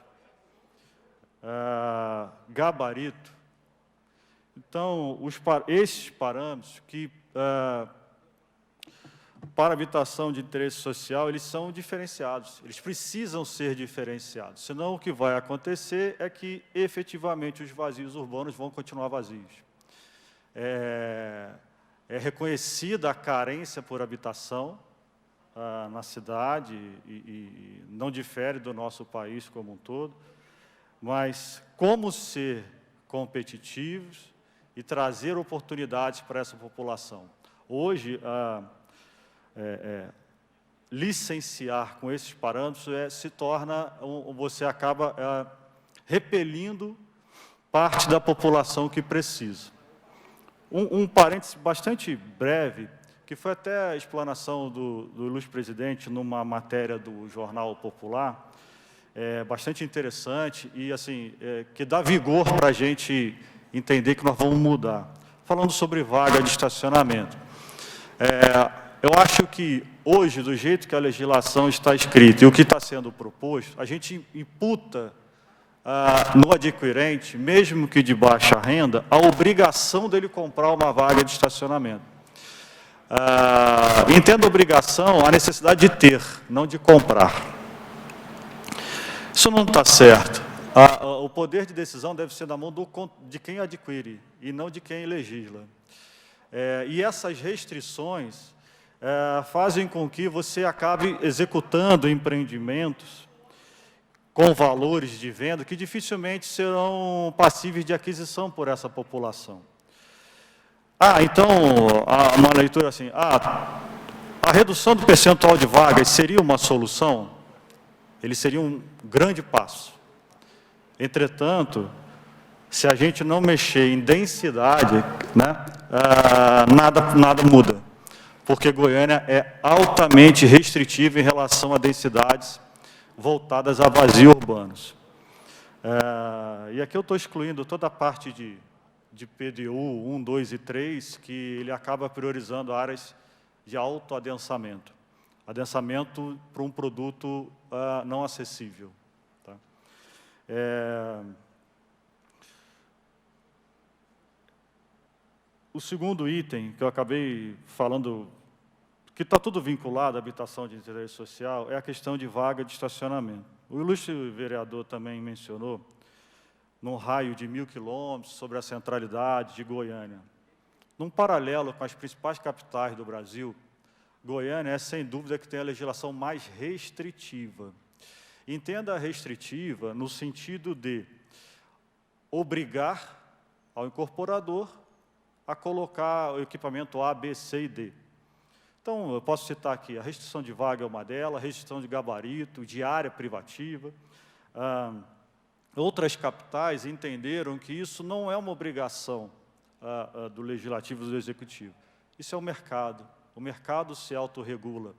gabarito. Então, esses parâmetros que, para habitação de interesse social, eles são diferenciados, eles precisam ser diferenciados, senão o que vai acontecer é que, efetivamente, os vazios urbanos vão continuar vazios. É reconhecida a carência por habitação na cidade e não difere do nosso país como um todo, mas como ser competitivos e trazer oportunidades para essa população. Hoje, licenciar com esses parâmetros você acaba repelindo parte da população que precisa. Um parêntese bastante breve, que foi até a explanação do ilustre presidente numa matéria do Jornal Popular, bastante interessante e, assim, que dá vigor para a gente entender que nós vamos mudar. Falando sobre vaga de estacionamento. Eu acho que, hoje, do jeito que a legislação está escrita e o que está sendo proposto, a gente imputa no adquirente, mesmo que de baixa renda, a obrigação dele comprar uma vaga de estacionamento. Entendo obrigação a necessidade de ter, não de comprar. Isso não está certo. O poder de decisão deve ser na mão de quem adquire e não de quem legisla. E essas restrições fazem com que você acabe executando empreendimentos com valores de venda que dificilmente serão passíveis de aquisição por essa população. Então, uma leitura assim, a redução do percentual de vagas seria uma solução? Ele seria um grande passo. Entretanto, se a gente não mexer em densidade, né, nada muda, porque Goiânia é altamente restritiva em relação a densidades voltadas a vazios urbanos. E aqui eu estou excluindo toda a parte de PDU 1, 2 e 3, que ele acaba priorizando áreas de alto adensamento. Adensamento para um produto não acessível. Tá? O segundo item que eu acabei falando, que está tudo vinculado à habitação de interesse social, é a questão de vaga de estacionamento. O ilustre vereador também mencionou, num raio de 1.000 quilômetros, sobre a centralidade de Goiânia. Num paralelo com as principais capitais do Brasil, Goiânia é, sem dúvida, que tem a legislação mais restritiva. Entenda a restritiva no sentido de obrigar ao incorporador a colocar o equipamento A, B, C e D. Então, eu posso citar aqui, a restrição de vaga é uma delas, a restrição de gabarito, de área privativa. Outras capitais entenderam que isso não é uma obrigação do Legislativo e do Executivo. Isso é o mercado se autorregula.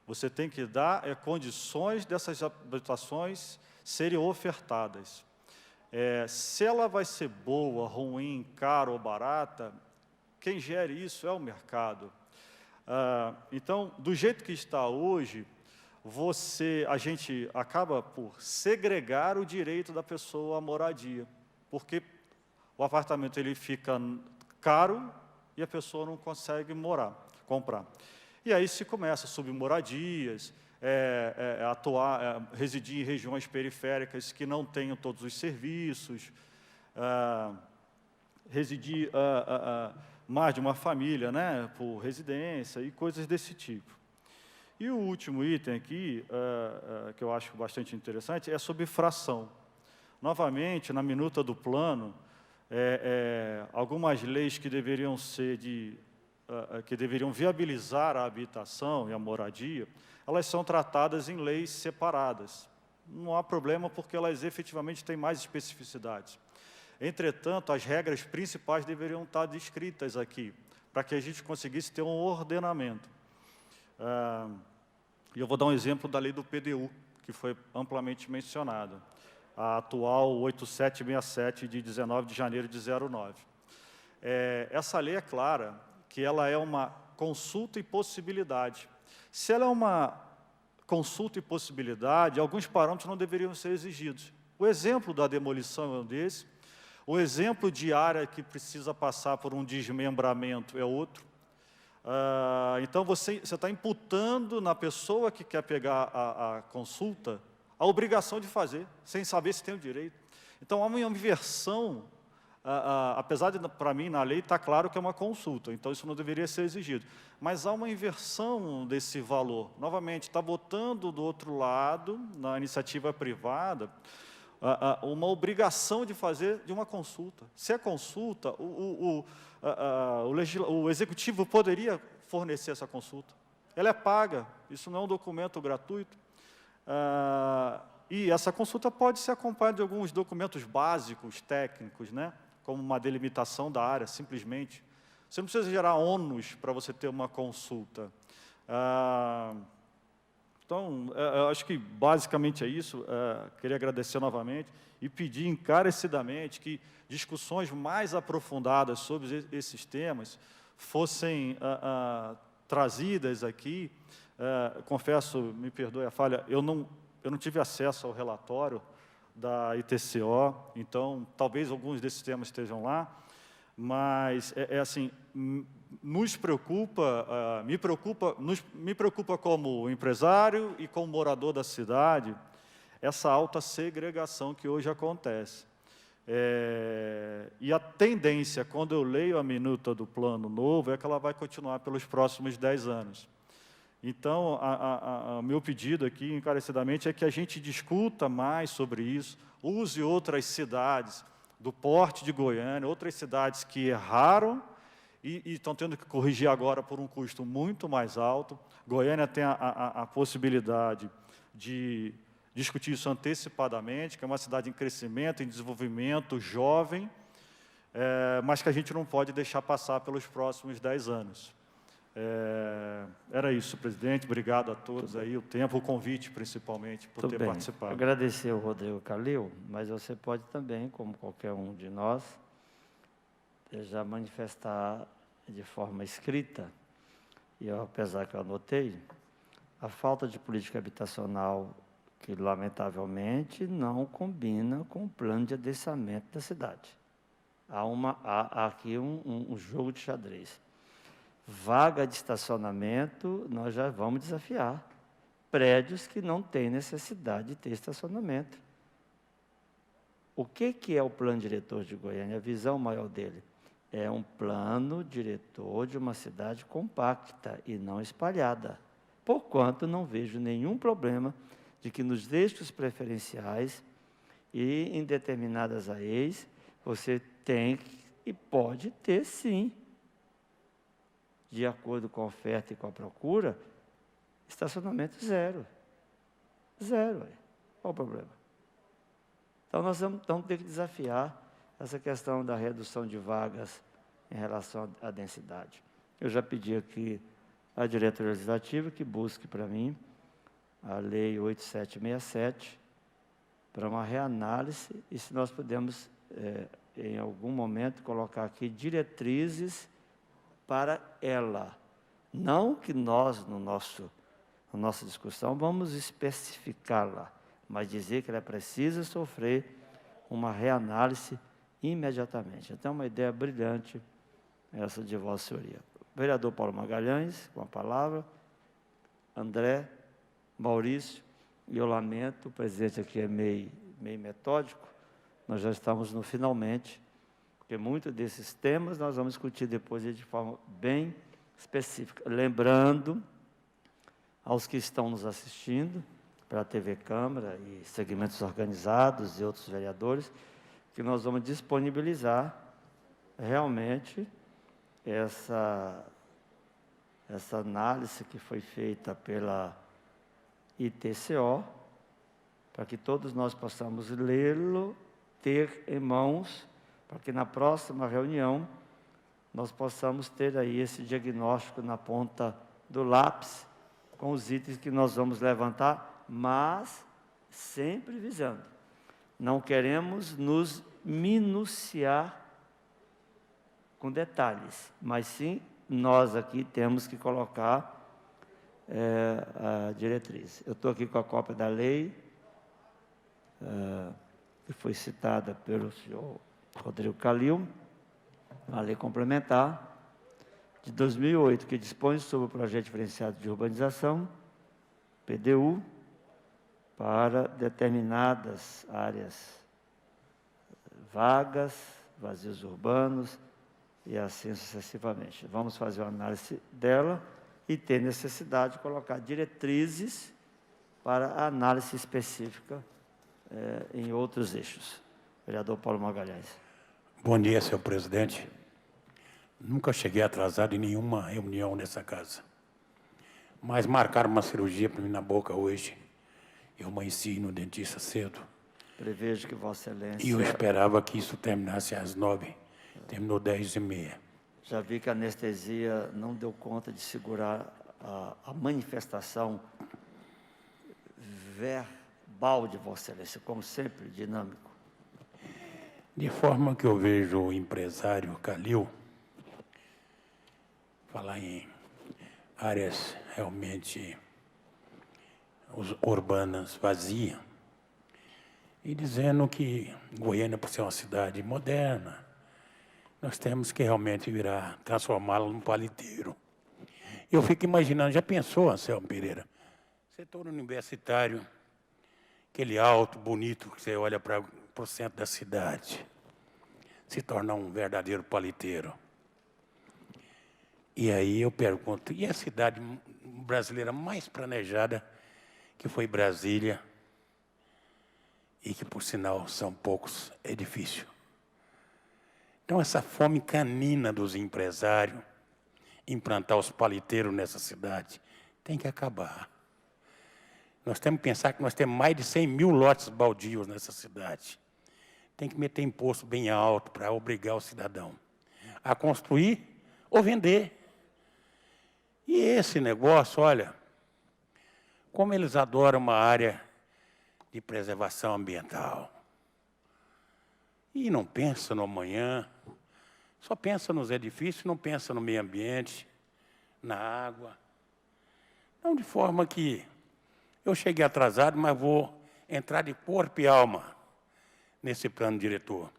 Você tem que dar condições dessas habitações serem ofertadas. Se ela vai ser boa, ruim, cara ou barata, quem gere isso é o mercado. Então, do jeito que está hoje, a gente acaba por segregar o direito da pessoa à moradia, porque o apartamento ele fica caro e a pessoa não consegue comprar. E aí se começa a submoradias, residir em regiões periféricas que não tenham todos os serviços, residir mais de uma família, né, por residência e coisas desse tipo. E o último item aqui, que eu acho bastante interessante, é sobre fração. Novamente, na minuta do plano, algumas leis que deveriam ser que deveriam viabilizar a habitação e a moradia, elas são tratadas em leis separadas. Não há problema, porque elas efetivamente têm mais especificidades. Entretanto, as regras principais deveriam estar descritas aqui, para que a gente conseguisse ter um ordenamento. E eu vou dar um exemplo da lei do PDU, que foi amplamente mencionada, a atual 8767, de 19 de janeiro de 2009. Essa lei é clara que ela é uma consulta e possibilidade. Se ela é uma consulta e possibilidade, alguns parâmetros não deveriam ser exigidos. O exemplo da demolição é um desse, o exemplo de área que precisa passar por um desmembramento é outro. Então, você está imputando na pessoa que quer pegar a consulta a obrigação de fazer, sem saber se tem o direito. Então, há uma inversão, apesar de, para mim, na lei está claro que é uma consulta, então isso não deveria ser exigido. Mas há uma inversão desse valor. Novamente, está botando do outro lado, na iniciativa privada, uma obrigação de fazer de uma consulta. Se é consulta, o Executivo poderia fornecer essa consulta. Ela é paga, isso não é um documento gratuito. E essa consulta pode ser acompanhada de alguns documentos básicos, técnicos, né? Como uma delimitação da área, simplesmente. Você não precisa gerar ônus para você ter uma consulta. Então, eu acho que basicamente é isso. Queria agradecer novamente e pedir encarecidamente que discussões mais aprofundadas sobre esses temas fossem trazidas aqui. Confesso, me perdoe a falha, eu não tive acesso ao relatório da ITCO, então, talvez alguns desses temas estejam lá, mas, assim, me preocupa como empresário e como morador da cidade, essa alta segregação que hoje acontece. E a tendência, quando eu leio a minuta do plano novo, é que ela vai continuar pelos próximos 10 anos. Então, o meu pedido aqui, encarecidamente, é que a gente discuta mais sobre isso, use outras cidades do porte de Goiânia, outras cidades que erraram e estão tendo que corrigir agora por um custo muito mais alto. Goiânia tem a possibilidade de discutir isso antecipadamente, que é uma cidade em crescimento, em desenvolvimento, jovem, mas que a gente não pode deixar passar pelos próximos 10 anos. Era isso, presidente. Obrigado a todos aí, o tempo, o convite, principalmente, por ter participado. Agradecer ao Rodrigo Calil, mas você pode também, como qualquer um de nós, já manifestar de forma escrita, e eu, apesar que eu anotei, a falta de política habitacional que, lamentavelmente, não combina com o plano de adensamento da cidade. Há aqui um jogo de xadrez. Vaga de estacionamento, nós já vamos desafiar. Prédios que não têm necessidade de ter estacionamento. O que é o plano diretor de Goiânia? A visão maior dele é um plano diretor de uma cidade compacta e não espalhada. Porquanto, não vejo nenhum problema de que nos eixos preferenciais e em determinadas AEs, você tem e pode ter, sim, de acordo com a oferta e com a procura, estacionamento zero. Zero. Qual o problema? Então, nós vamos ter que desafiar essa questão da redução de vagas em relação à densidade. Eu já pedi aqui à diretoria legislativa que busque para mim a Lei 8767 para uma reanálise e se nós podemos, em algum momento, colocar aqui diretrizes para ela. Não que nós, na nossa discussão, vamos especificá-la, mas dizer que ela precisa sofrer uma reanálise imediatamente. Então, uma ideia brilhante essa de Vossa Senhoria. Vereador Paulo Magalhães, com a palavra. André, Maurício, e eu lamento, o presidente aqui é meio metódico, nós já estamos no finalmente, porque muitos desses temas nós vamos discutir depois de forma bem específica. Lembrando aos que estão nos assistindo, pela TV Câmara e segmentos organizados e outros vereadores, que nós vamos disponibilizar realmente essa análise que foi feita pela ITCO, para que todos nós possamos lê-lo, ter em mãos, para que na próxima reunião nós possamos ter aí esse diagnóstico na ponta do lápis, com os itens que nós vamos levantar, mas sempre visando. Não queremos nos minuciar com detalhes, mas sim, nós aqui temos que colocar a diretriz. Eu estou aqui com a cópia da lei, que foi citada pelo senhor Rodrigo Calil, a lei complementar de 2008, que dispõe sobre o projeto diferenciado de urbanização, PDU, para determinadas áreas vagas, vazios urbanos, e assim sucessivamente. Vamos fazer uma análise dela e ter necessidade de colocar diretrizes para a análise específica em outros eixos. Vereador Paulo Magalhães. Bom dia, senhor presidente. Nunca cheguei atrasado em nenhuma reunião nessa casa. Mas marcaram uma cirurgia para mim na boca hoje. Eu amanheci no dentista cedo. Prevejo que Vossa Excelência... E eu esperava que isso terminasse às 9h. Terminou 10h30. Já vi que a anestesia não deu conta de segurar a manifestação verbal de Vossa Excelência, como sempre, dinâmico. De forma que eu vejo o empresário Calil falar em áreas realmente urbanas vazias, e dizendo que Goiânia, por ser uma cidade moderna, nós temos que realmente virar, transformá-la num paliteiro. Eu fico imaginando, já pensou, Anselmo Pereira, setor universitário, aquele alto, bonito, que você olha para o centro da cidade, se tornar um verdadeiro paliteiro. E aí eu pergunto, e a cidade brasileira mais planejada, que foi Brasília, e que, por sinal, são poucos, é difícil. Então, essa fome canina dos empresários, implantar os paliteiros nessa cidade, tem que acabar. Nós temos que pensar que nós temos mais de 100 mil lotes baldios nessa cidade. Tem que meter imposto bem alto para obrigar o cidadão a construir ou vender. E esse negócio, olha, como eles adoram uma área de preservação ambiental. E não pensa no amanhã, só pensa nos edifícios, não pensa no meio ambiente, na água. Não, de forma que eu cheguei atrasado, mas vou entrar de corpo e alma nesse plano diretor.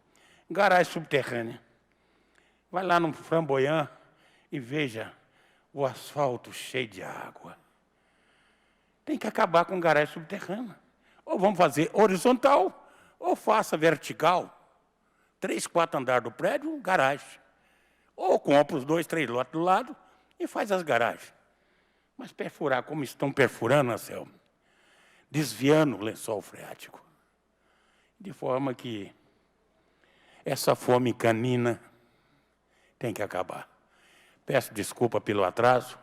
Garagem subterrânea. Vai lá no Flamboyant e veja o asfalto cheio de água. Tem que acabar com garagem subterrânea. Ou vamos fazer horizontal, ou faça vertical. 3, 4 andares do prédio, garagem. Ou compra os 2, 3 lotes do lado e faz as garagens. Mas perfurar, como estão perfurando, Anselmo, desviando o lençol freático. De forma que essa fome canina tem que acabar. Peço desculpa pelo atraso,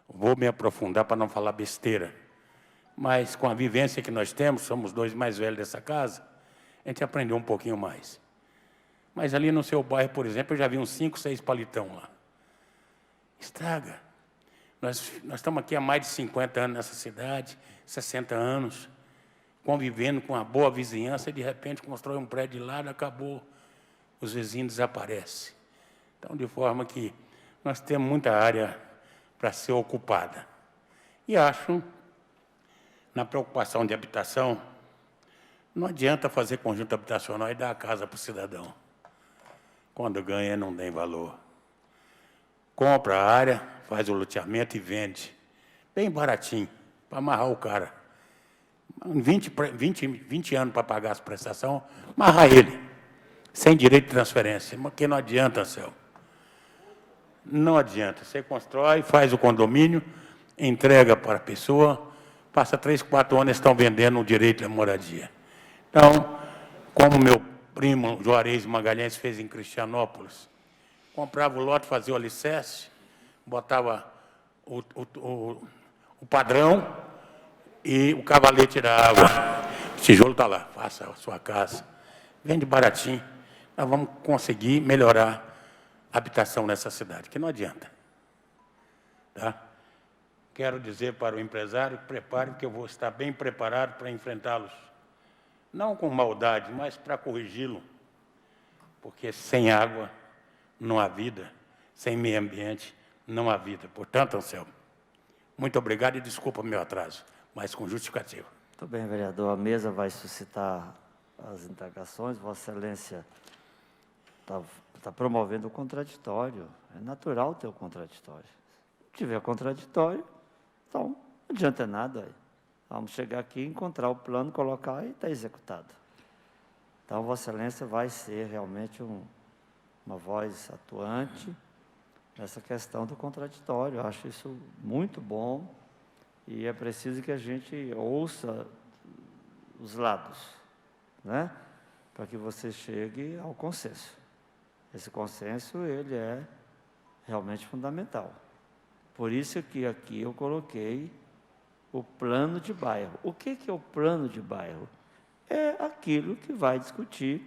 vou me aprofundar para não falar besteira. Mas com a vivência que nós temos, somos 2 mais velhos dessa casa, a gente aprendeu um pouquinho mais. Mas ali no seu bairro, por exemplo, eu já vi uns 5, 6 palitão lá. Estraga. Nós estamos aqui há mais de 50 anos nessa cidade, 60 anos, convivendo com uma boa vizinhança, e de repente constrói um prédio de lado, acabou, os vizinhos desaparecem. Então, de forma que nós temos muita área para ser ocupada. E acho, na preocupação de habitação, não adianta fazer conjunto habitacional e dar a casa para o cidadão. Quando ganha, não tem valor. Compra a área, faz o loteamento e vende. Bem baratinho, para amarrar o cara. 20 anos para pagar as prestações, amarrar ele, sem direito de transferência. Porque não adianta, Anselmo. Não adianta. Você constrói, faz o condomínio, entrega para a pessoa, passa 3, 4 anos, estão vendendo o direito à moradia. Então, como meu primo Juarez Magalhães fez em Cristianópolis, comprava o lote, fazia o alicerce, botava o padrão e o cavalete da água. O tijolo está lá, faça a sua casa. Vende baratinho. Nós vamos conseguir melhorar a habitação nessa cidade, que não adianta. Tá? Quero dizer para o empresário, prepare, que eu vou estar bem preparado para enfrentá-los. Não com maldade, mas para corrigi-lo. Porque sem água não há vida, sem meio ambiente não há vida. Portanto, Anselmo, muito obrigado e desculpa o meu atraso, mas com justificativa. Muito bem, vereador. A mesa vai suscitar as indagações. Vossa Excelência está promovendo o contraditório. É natural ter o contraditório. Se tiver contraditório, então não adianta nada. Vamos chegar aqui, encontrar o plano, colocar e está executado. Então, Vossa Excelência vai ser realmente uma voz atuante nessa questão do contraditório. Eu acho isso muito bom e é preciso que a gente ouça os lados, né? Para que você chegue ao consenso. Esse consenso, ele é realmente fundamental. Por isso que aqui eu coloquei o plano de bairro. O que é o plano de bairro? É aquilo que vai discutir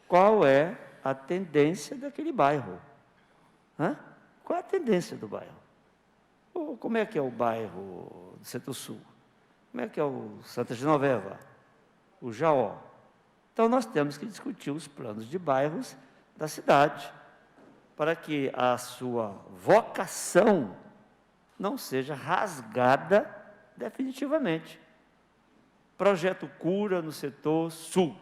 qual é a tendência daquele bairro. Hã? Qual é a tendência do bairro? Como é que é o bairro do Centro-Sul? Como é que é o Santa Genoveva? O Jaó? Então, nós temos que discutir os planos de bairros da cidade, para que a sua vocação não seja rasgada definitivamente. Projeto Cura no setor sul.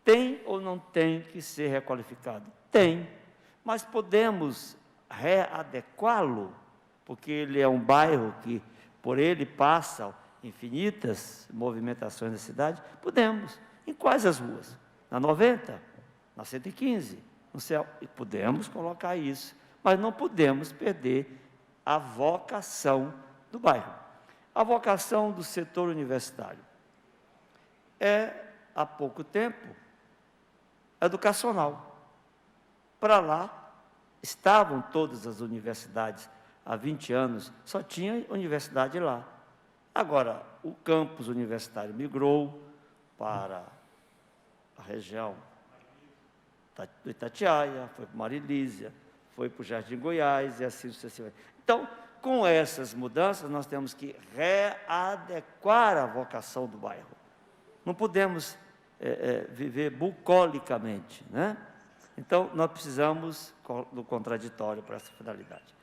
Tem ou não tem que ser requalificado? Tem, mas podemos readequá-lo, porque ele é um bairro que, por ele, passam infinitas movimentações da cidade? Podemos. Em quais as ruas? Na 90? Na 115? No céu? E podemos colocar isso, mas não podemos perder a vocação do bairro. A vocação do setor universitário é, há pouco tempo, educacional. Para lá estavam todas as universidades. Há 20 anos só tinha universidade lá. Agora, o campus universitário migrou para a região do Itatiaia, foi para Marilísia, foi para o Jardim Goiás e assim sucessivamente. Então, com essas mudanças, nós temos que readequar a vocação do bairro. Não podemos viver bucolicamente, né? Então, nós precisamos do contraditório para essa finalidade.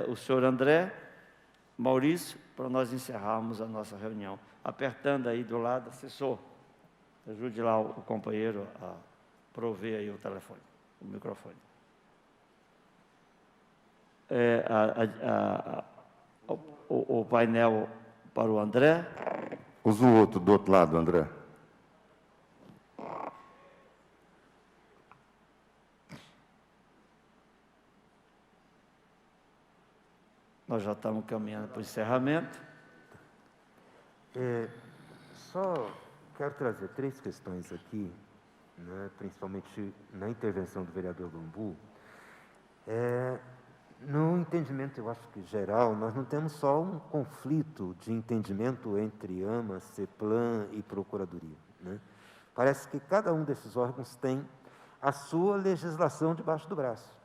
O senhor André, Maurício, para nós encerrarmos a nossa reunião. Apertando aí do lado, assessor, ajude lá o companheiro a prover aí o telefone, o microfone. O painel para o André. Usa o outro do outro lado, André. Nós já estamos caminhando para o encerramento. Só quero trazer 3 questões aqui, né, principalmente na intervenção do vereador Bambu. No entendimento, eu acho que geral, nós não temos só um conflito de entendimento entre AMA, CEPLAN e Procuradoria, né? Parece que cada um desses órgãos tem a sua legislação debaixo do braço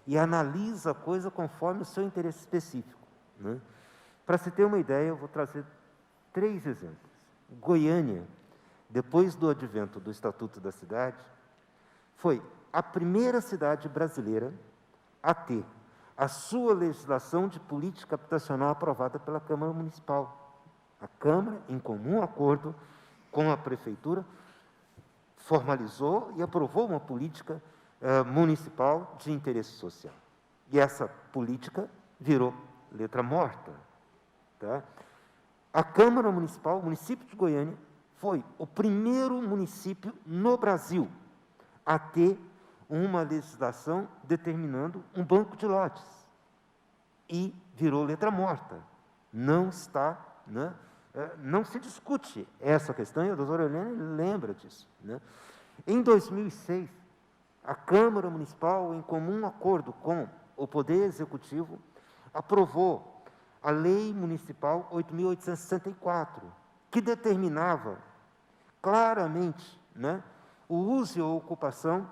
e analisa a coisa conforme o seu interesse específico, né? Para se ter uma ideia, eu vou trazer 3 exemplos. Goiânia, depois do advento do Estatuto da Cidade, foi a primeira cidade brasileira a ter a sua legislação de política habitacional aprovada pela Câmara Municipal. A Câmara, em comum acordo com a Prefeitura, formalizou e aprovou uma política municipal de interesse social. E essa política virou letra morta, tá? A Câmara Municipal, o município de Goiânia, foi o primeiro município no Brasil a ter uma legislação determinando um banco de lotes. E virou letra morta. Não está, né? Não se discute essa questão, e a doutora Helena lembra disso, né? Em 2006, a Câmara Municipal, em comum acordo com o Poder Executivo, aprovou a Lei Municipal 8.864, que determinava claramente, né, o uso e a ocupação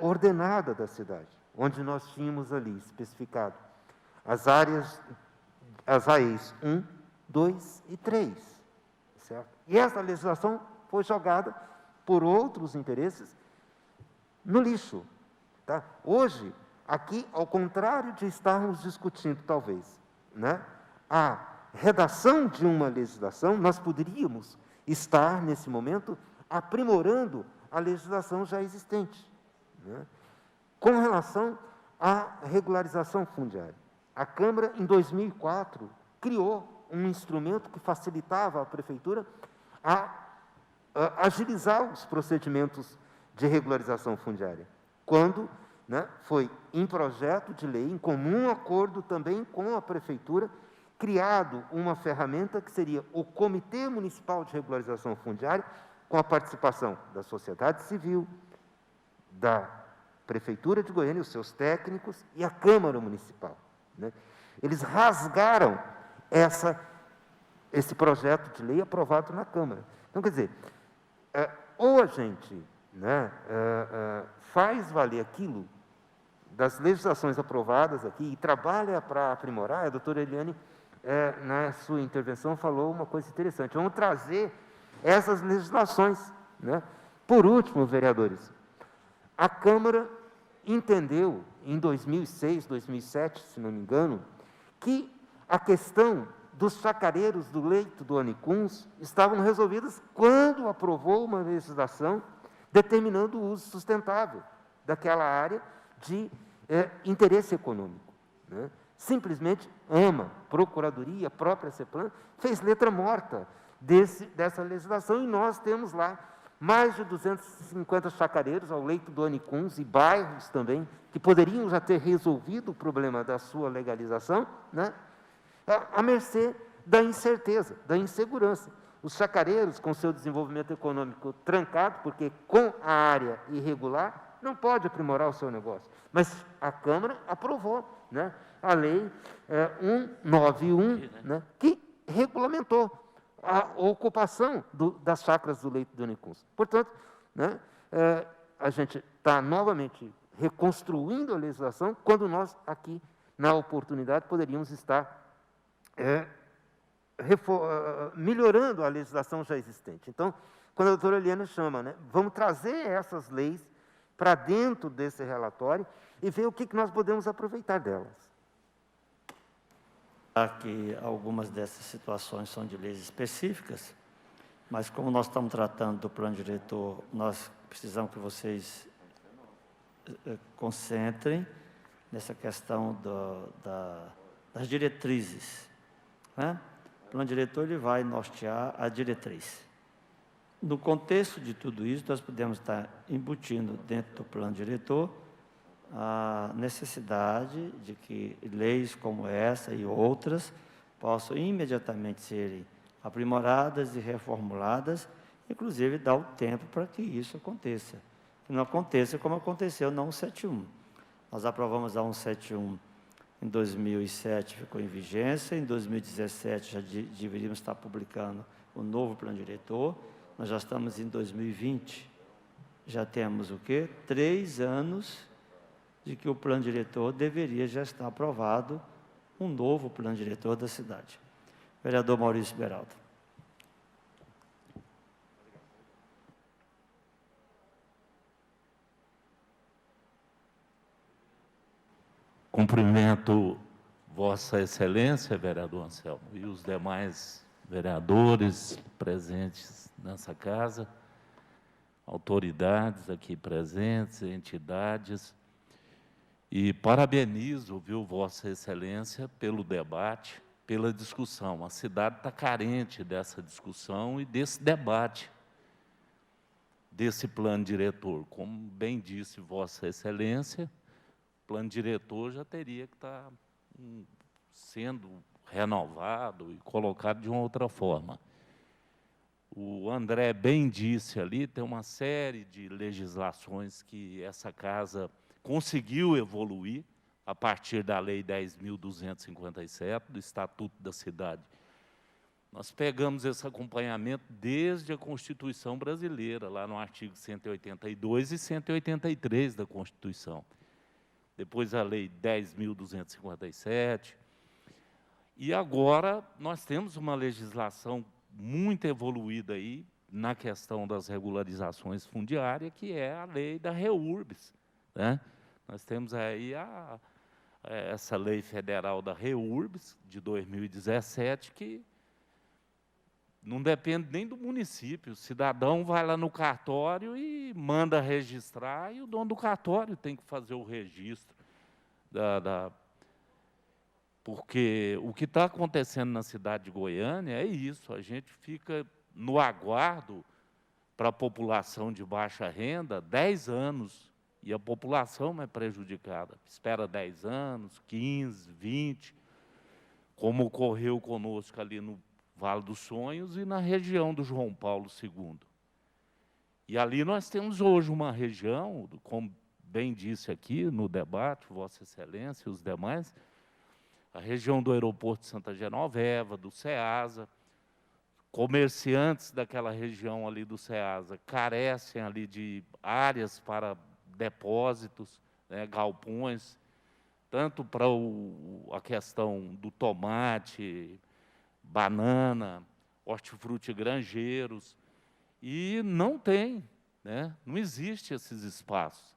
ordenada da cidade, onde nós tínhamos ali especificado as áreas, as AEs 1, 2 e 3, certo? E essa legislação foi jogada por outros interesses no lixo, tá? Hoje, aqui, ao contrário de estarmos discutindo, talvez, né, a redação de uma legislação, nós poderíamos estar, nesse momento, aprimorando a legislação já existente, né? Com relação à regularização fundiária, a Câmara, em 2004, criou um instrumento que facilitava à Prefeitura a agilizar os procedimentos de regularização fundiária, quando, né, foi em projeto de lei, em comum acordo também com a Prefeitura, criado uma ferramenta que seria o Comitê Municipal de Regularização Fundiária, com a participação da sociedade civil, da Prefeitura de Goiânia, os seus técnicos, e a Câmara Municipal, né? Eles rasgaram esse projeto de lei aprovado na Câmara. Então, quer dizer, ou a gente, né, faz valer aquilo das legislações aprovadas aqui e trabalha para aprimorar. A doutora Eliane, na sua intervenção, falou uma coisa interessante. Vamos trazer essas legislações, né? Por último, vereadores, a Câmara entendeu, em 2006, 2007, se não me engano, que a questão dos chacareiros do leito do Anicuns estavam resolvidas quando aprovou uma legislação determinando o uso sustentável daquela área de interesse econômico, né? Simplesmente Procuradoria, a própria CEPLAN, fez letra morta dessa legislação, e nós temos lá mais de 250 chacareiros ao leito do Anicuns e bairros também, que poderiam já ter resolvido o problema da sua legalização, né? À mercê da incerteza, da insegurança. Os chacareiros, com seu desenvolvimento econômico trancado, porque com a área irregular, não pode aprimorar o seu negócio. Mas a Câmara aprovou, né, a Lei 191, né, que regulamentou a ocupação das chácaras do leito do Anicuns. Portanto, né, a gente está novamente reconstruindo a legislação, quando nós aqui, na oportunidade, poderíamos estar melhorando a legislação já existente. Então, quando a doutora Eliana chama, né, vamos trazer essas leis para dentro desse relatório e ver o que nós podemos aproveitar delas. Que algumas dessas situações são de leis específicas, mas como nós estamos tratando do plano diretor, nós precisamos que vocês concentrem nessa questão das diretrizes, né? O plano diretor ele vai nortear a diretriz. No contexto de tudo isso, nós podemos estar embutindo dentro do plano diretor a necessidade de que leis como essa e outras possam imediatamente serem aprimoradas e reformuladas, inclusive dar o tempo para que isso aconteça. Que não aconteça como aconteceu na 171. Nós aprovamos a 171 em 2007, ficou em vigência, em 2017 já deveríamos estar publicando o novo plano diretor, nós já estamos em 2020, já temos o quê? 3 anos de que o plano diretor deveria já estar aprovado, um novo plano diretor da cidade. Vereador Maurício Beraldo. Cumprimento Vossa Excelência, vereador Anselmo, e os demais vereadores presentes nessa casa, autoridades aqui presentes, entidades, e parabenizo, viu, Vossa Excelência, pelo debate, pela discussão. A cidade está carente dessa discussão e desse debate, desse plano diretor. Como bem disse Vossa Excelência, o plano diretor já teria que estar sendo renovado e colocado de uma outra forma. O André bem disse ali, tem uma série de legislações que essa casa conseguiu evoluir a partir da Lei 10.257, do Estatuto da Cidade. Nós pegamos esse acompanhamento desde a Constituição brasileira, lá no artigo 182 e 183 da Constituição. Depois a Lei 10.257. E agora nós temos uma legislação muito evoluída aí na questão das regularizações fundiárias, que é a lei da REURBS, né? Nós temos aí essa lei federal da REURBS, de 2017, que não depende nem do município. O cidadão vai lá no cartório e manda registrar, e o dono do cartório tem que fazer o registro. Porque o que está acontecendo na cidade de Goiânia é isso, a gente fica no aguardo para a população de baixa renda 10 anos, e a população é prejudicada. Espera 10 anos, 15, 20, como ocorreu conosco ali no Vale dos Sonhos e na região do João Paulo II. E ali nós temos hoje uma região, como bem disse aqui no debate, Vossa Excelência e os demais, a região do aeroporto de Santa Genoveva, do Ceasa, comerciantes daquela região ali do Ceasa carecem ali de áreas para depósitos, né, galpões, tanto para a questão do tomate, banana, hortifruti granjeiros, e não tem, né, não existe esses espaços.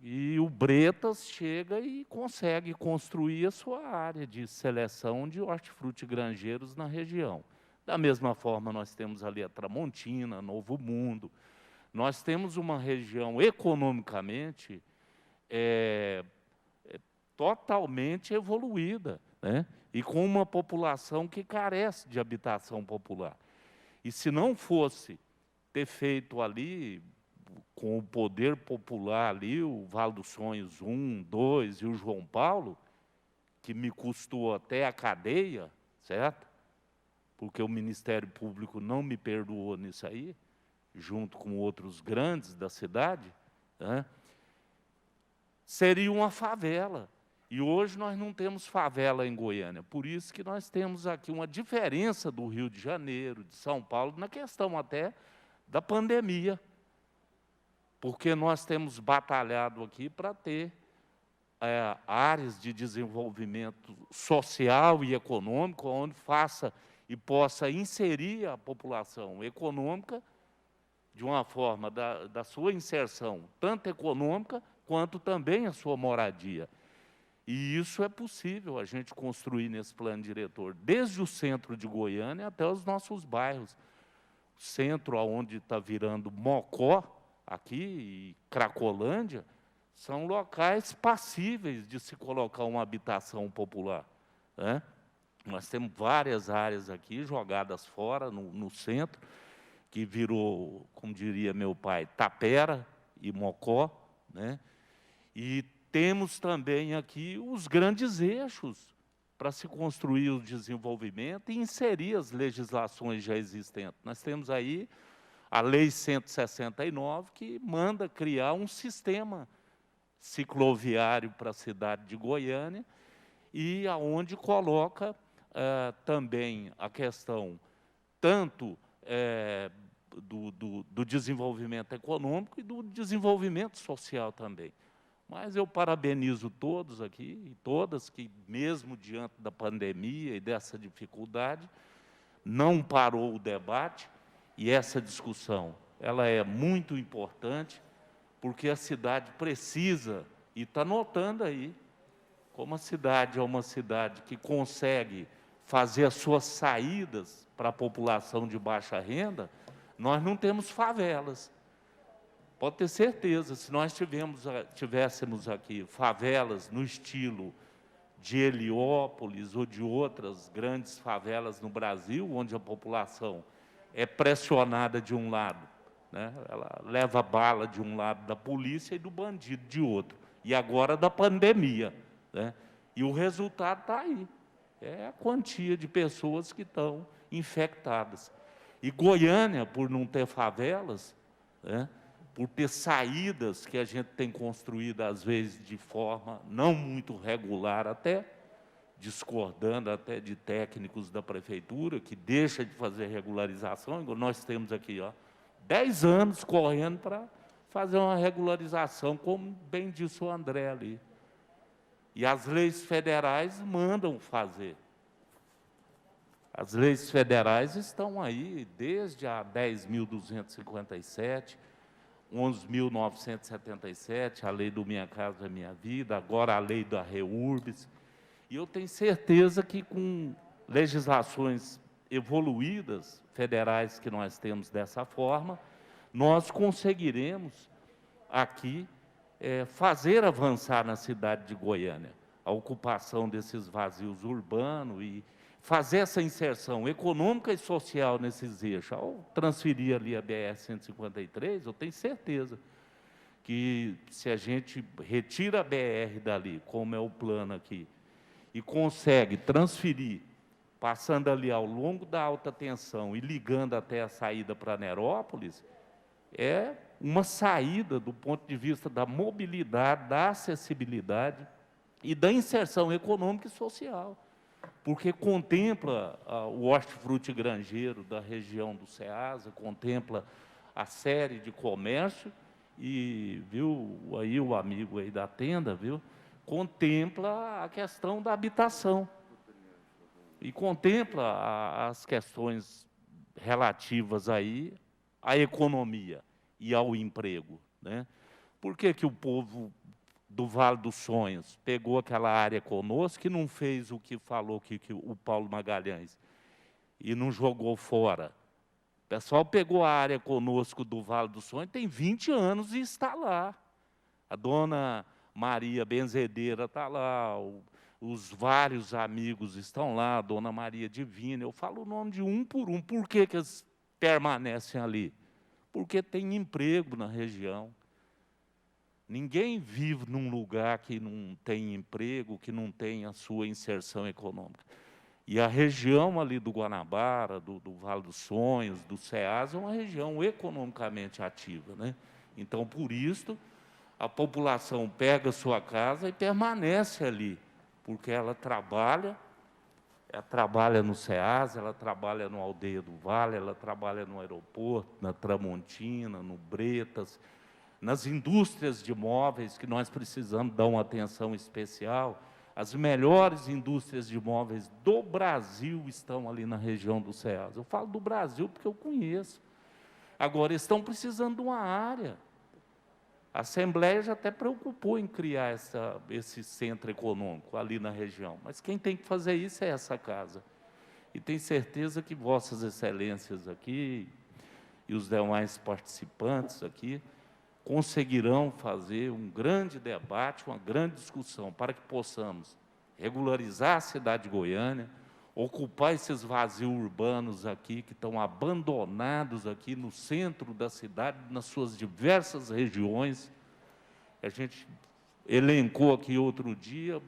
E o Bretas chega e consegue construir a sua área de seleção de hortifruti grangeiros na região. Da mesma forma, nós temos ali a Tramontina, Novo Mundo. Nós temos uma região economicamente totalmente evoluída, né? E com uma população que carece de habitação popular. E se não fosse ter feito ali, com o poder popular ali, o Vale dos Sonhos 1, 2 e o João Paulo, que me custou até a cadeia, certo? Porque o Ministério Público não me perdoou nisso aí, junto com outros grandes da cidade, né? Seria uma favela. E hoje nós não temos favela em Goiânia. Por isso que nós temos aqui uma diferença do Rio de Janeiro, de São Paulo, na questão até da pandemia. Porque nós temos batalhado aqui para ter áreas de desenvolvimento social e econômico, onde faça e possa inserir a população econômica de uma forma da sua inserção, tanto econômica quanto também a sua moradia. E isso é possível a gente construir nesse plano diretor, desde o centro de Goiânia até os nossos bairros. O centro, onde está virando Mocó, aqui, e Cracolândia, são locais passíveis de se colocar uma habitação popular, né? Nós temos várias áreas aqui jogadas fora, no centro, que virou, como diria meu pai, tapera e mocó, né? E temos também aqui os grandes eixos para se construir o desenvolvimento e inserir as legislações já existentes. Nós temos aí a Lei 169, que manda criar um sistema cicloviário para a cidade de Goiânia e aonde coloca também a questão tanto do desenvolvimento econômico e do desenvolvimento social também. Mas eu parabenizo todos aqui e todas que, mesmo diante da pandemia e dessa dificuldade, não parou o debate, e essa discussão ela é muito importante, porque a cidade precisa, e está notando aí, como a cidade é uma cidade que consegue fazer as suas saídas para a população de baixa renda, nós não temos favelas. Pode ter certeza, se nós tivéssemos aqui favelas no estilo de Heliópolis ou de outras grandes favelas no Brasil, onde a população é pressionada de um lado, né? Ela leva bala de um lado da polícia e do bandido de outro, e agora da pandemia, né? E o resultado está aí, é a quantia de pessoas que estão infectadas. E Goiânia, por não ter favelas, né, por ter saídas que a gente tem construído, às vezes, de forma não muito regular, até discordando até de técnicos da prefeitura, que deixa de fazer regularização. Nós temos aqui 10 anos correndo para fazer uma regularização, como bem disse o André ali. E as leis federais mandam fazer. As leis federais estão aí desde a 10.257, 11.977, a lei do Minha Casa Minha Vida, agora a lei da REURBS. E eu tenho certeza que com legislações evoluídas, federais que nós temos dessa forma, nós conseguiremos aqui fazer avançar na cidade de Goiânia a ocupação desses vazios urbanos e fazer essa inserção econômica e social nesses eixos. Ao transferir ali a BR-153, eu tenho certeza que, se a gente retira a BR dali, como é o plano aqui, e consegue transferir, passando ali ao longo da alta tensão e ligando até a saída para Nerópolis, é uma saída do ponto de vista da mobilidade, da acessibilidade e da inserção econômica e social, porque contempla o hortifruti grangeiro da região do Ceasa, contempla a série de comércio e, viu, aí o amigo aí da tenda, viu, contempla a questão da habitação e contempla as questões relativas aí à economia e ao emprego, né? Por que que o povo do Vale dos Sonhos, pegou aquela área conosco, que não fez o que falou que o Paulo Magalhães, e não jogou fora. O pessoal pegou a área conosco do Vale dos Sonhos, tem 20 anos e está lá. A dona Maria Benzedeira está lá, os vários amigos estão lá, a dona Maria Divina. Eu falo o nome de um por um. Por que que eles permanecem ali? Porque tem emprego na região. Ninguém vive num lugar que não tem emprego, que não tem a sua inserção econômica. E a região ali do Guanabara, do Vale dos Sonhos, do Ceasa, é uma região economicamente ativa, né? Então, por isso, a população pega a sua casa e permanece ali, porque ela trabalha no Ceasa, ela trabalha no Aldeia do Vale, ela trabalha no aeroporto, na Tramontina, no Bretas, nas indústrias de móveis, que nós precisamos dar uma atenção especial. As melhores indústrias de móveis do Brasil estão ali na região do Ceasa. Eu falo do Brasil porque eu conheço. Agora, estão precisando de uma área. A Assembleia já até preocupou em criar esse centro econômico ali na região. Mas quem tem que fazer isso é essa casa. E tenho certeza que Vossas Excelências aqui e os demais participantes aqui conseguirão fazer um grande debate, uma grande discussão, para que possamos regularizar a cidade de Goiânia, ocupar esses vazios urbanos aqui, que estão abandonados aqui no centro da cidade, nas suas diversas regiões. A gente elencou aqui outro dia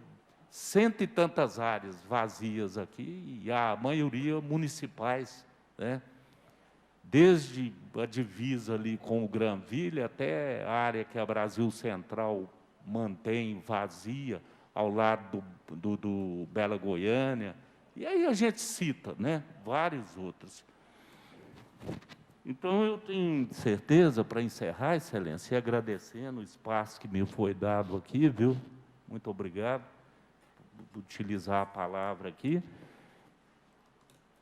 100 e tantas áreas vazias aqui, e a maioria municipais, né? Desde a divisa ali com o Granville até a área que a Brasil Central mantém vazia, ao lado do Bela Goiânia. E aí a gente cita, né, vários outros. Então, eu tenho certeza, para encerrar, Excelência, e agradecendo o espaço que me foi dado aqui, viu? Muito obrigado por utilizar a palavra aqui.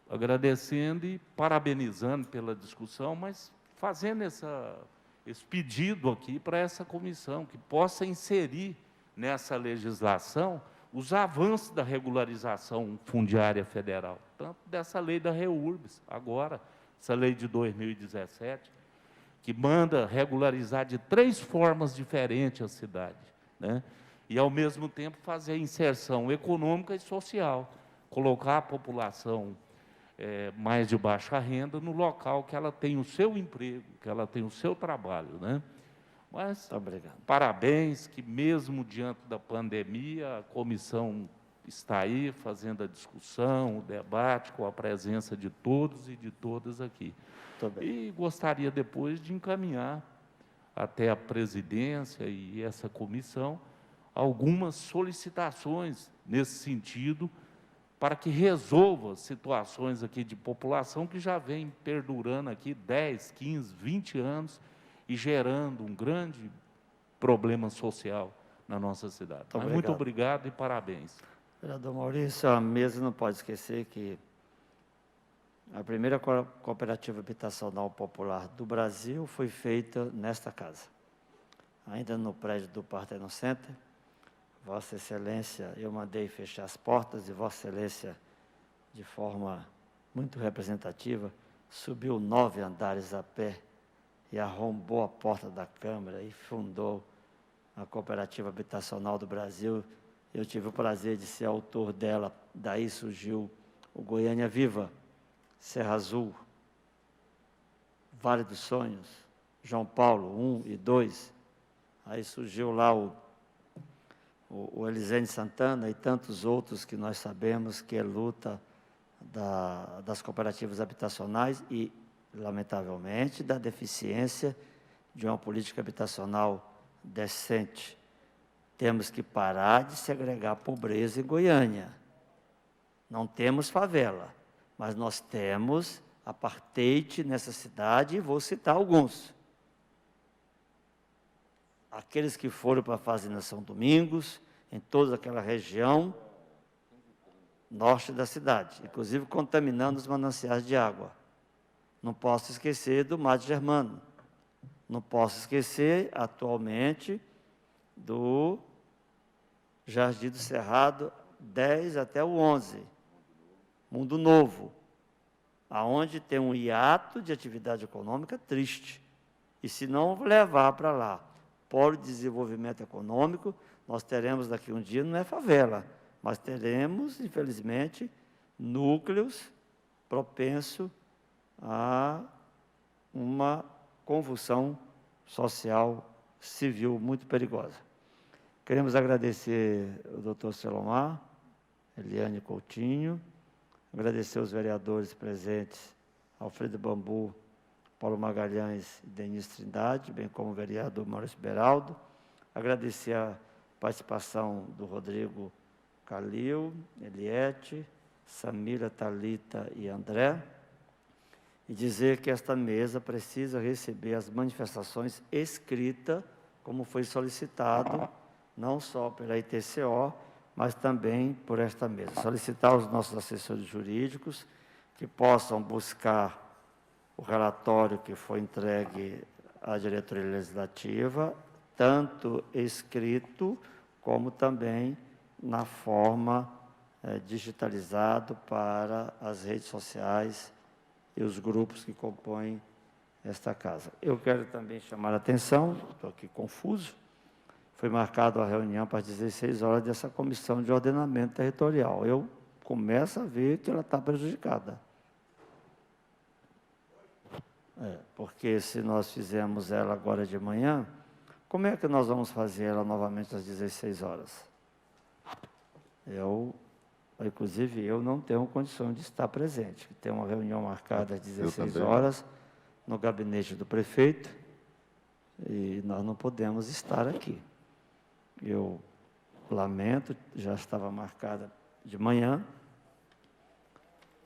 Agradecendo e parabenizando pela discussão, mas fazendo esse pedido aqui para essa comissão, que possa inserir nessa legislação os avanços da regularização fundiária federal, tanto dessa lei da REURBS, agora, essa lei de 2017, que manda regularizar de 3 formas diferentes a cidade, né? E, ao mesmo tempo, fazer a inserção econômica e social, colocar a população mais de baixa renda no local que ela tem o seu emprego, que ela tem o seu trabalho, né? Mas, parabéns, que mesmo diante da pandemia, a comissão está aí fazendo a discussão, o debate, com a presença de todos e de todas aqui. E gostaria depois de encaminhar até a presidência e essa comissão algumas solicitações nesse sentido, para que resolva situações aqui de população que já vem perdurando aqui 10, 15, 20 anos e gerando um grande problema social na nossa cidade. Mas muito obrigado e parabéns. Vereador Maurício, a mesa não pode esquecer que a primeira cooperativa habitacional popular do Brasil foi feita nesta casa, ainda no prédio do Parthenon Center. Vossa Excelência, eu mandei fechar as portas e Vossa Excelência, de forma muito representativa, subiu 9 andares a pé e arrombou a porta da Câmara e fundou a Cooperativa Habitacional do Brasil. Eu tive o prazer de ser autor dela. Daí surgiu o Goiânia Viva, Serra Azul, Vale dos Sonhos, João Paulo 1 e 2. Aí surgiu lá o Elisene Santana e tantos outros que nós sabemos que é luta das cooperativas habitacionais e, lamentavelmente, da deficiência de uma política habitacional decente. Temos que parar de segregar a pobreza em Goiânia. Não temos favela, mas nós temos apartheid nessa cidade, e vou citar alguns. Aqueles que foram para a Fazenda São Domingos, em toda aquela região norte da cidade, inclusive contaminando os mananciais de água. Não posso esquecer do Mato Germano. Não posso esquecer, atualmente, do Jardim do Cerrado, 10 até o 11, Mundo Novo, aonde tem um hiato de atividade econômica triste. E se não levar para lá Polo de Desenvolvimento Econômico, nós teremos daqui um dia, não é favela, mas teremos, infelizmente, núcleos propensos a uma convulsão social, civil, muito perigosa. Queremos agradecer ao doutor Selomar, Eliane Coutinho, agradecer aos vereadores presentes, Alfredo Bambu, Paulo Magalhães e Denise Trindade, bem como o vereador Maurício Beraldo, agradecer a participação do Rodrigo Calil, Eliette, Samira, Thalita e André, e dizer que esta mesa precisa receber as manifestações escritas, como foi solicitado, não só pela ITCO, mas também por esta mesa. Solicitar aos nossos assessores jurídicos que possam buscar o relatório que foi entregue à diretoria legislativa, tanto escrito, como também na forma digitalizado para as redes sociais e os grupos que compõem esta casa. Eu quero também chamar a atenção, estou aqui confuso, foi marcada a reunião para as 16 horas dessa Comissão de Ordenamento Territorial. Eu começo a ver que ela está prejudicada. Porque se nós fizemos ela agora de manhã, como é que nós vamos fazer ela novamente às 16 horas? Inclusive, eu não tenho condição de estar presente. Tem uma reunião marcada às 16 horas no gabinete do prefeito e nós não podemos estar aqui. Eu lamento, já estava marcada de manhã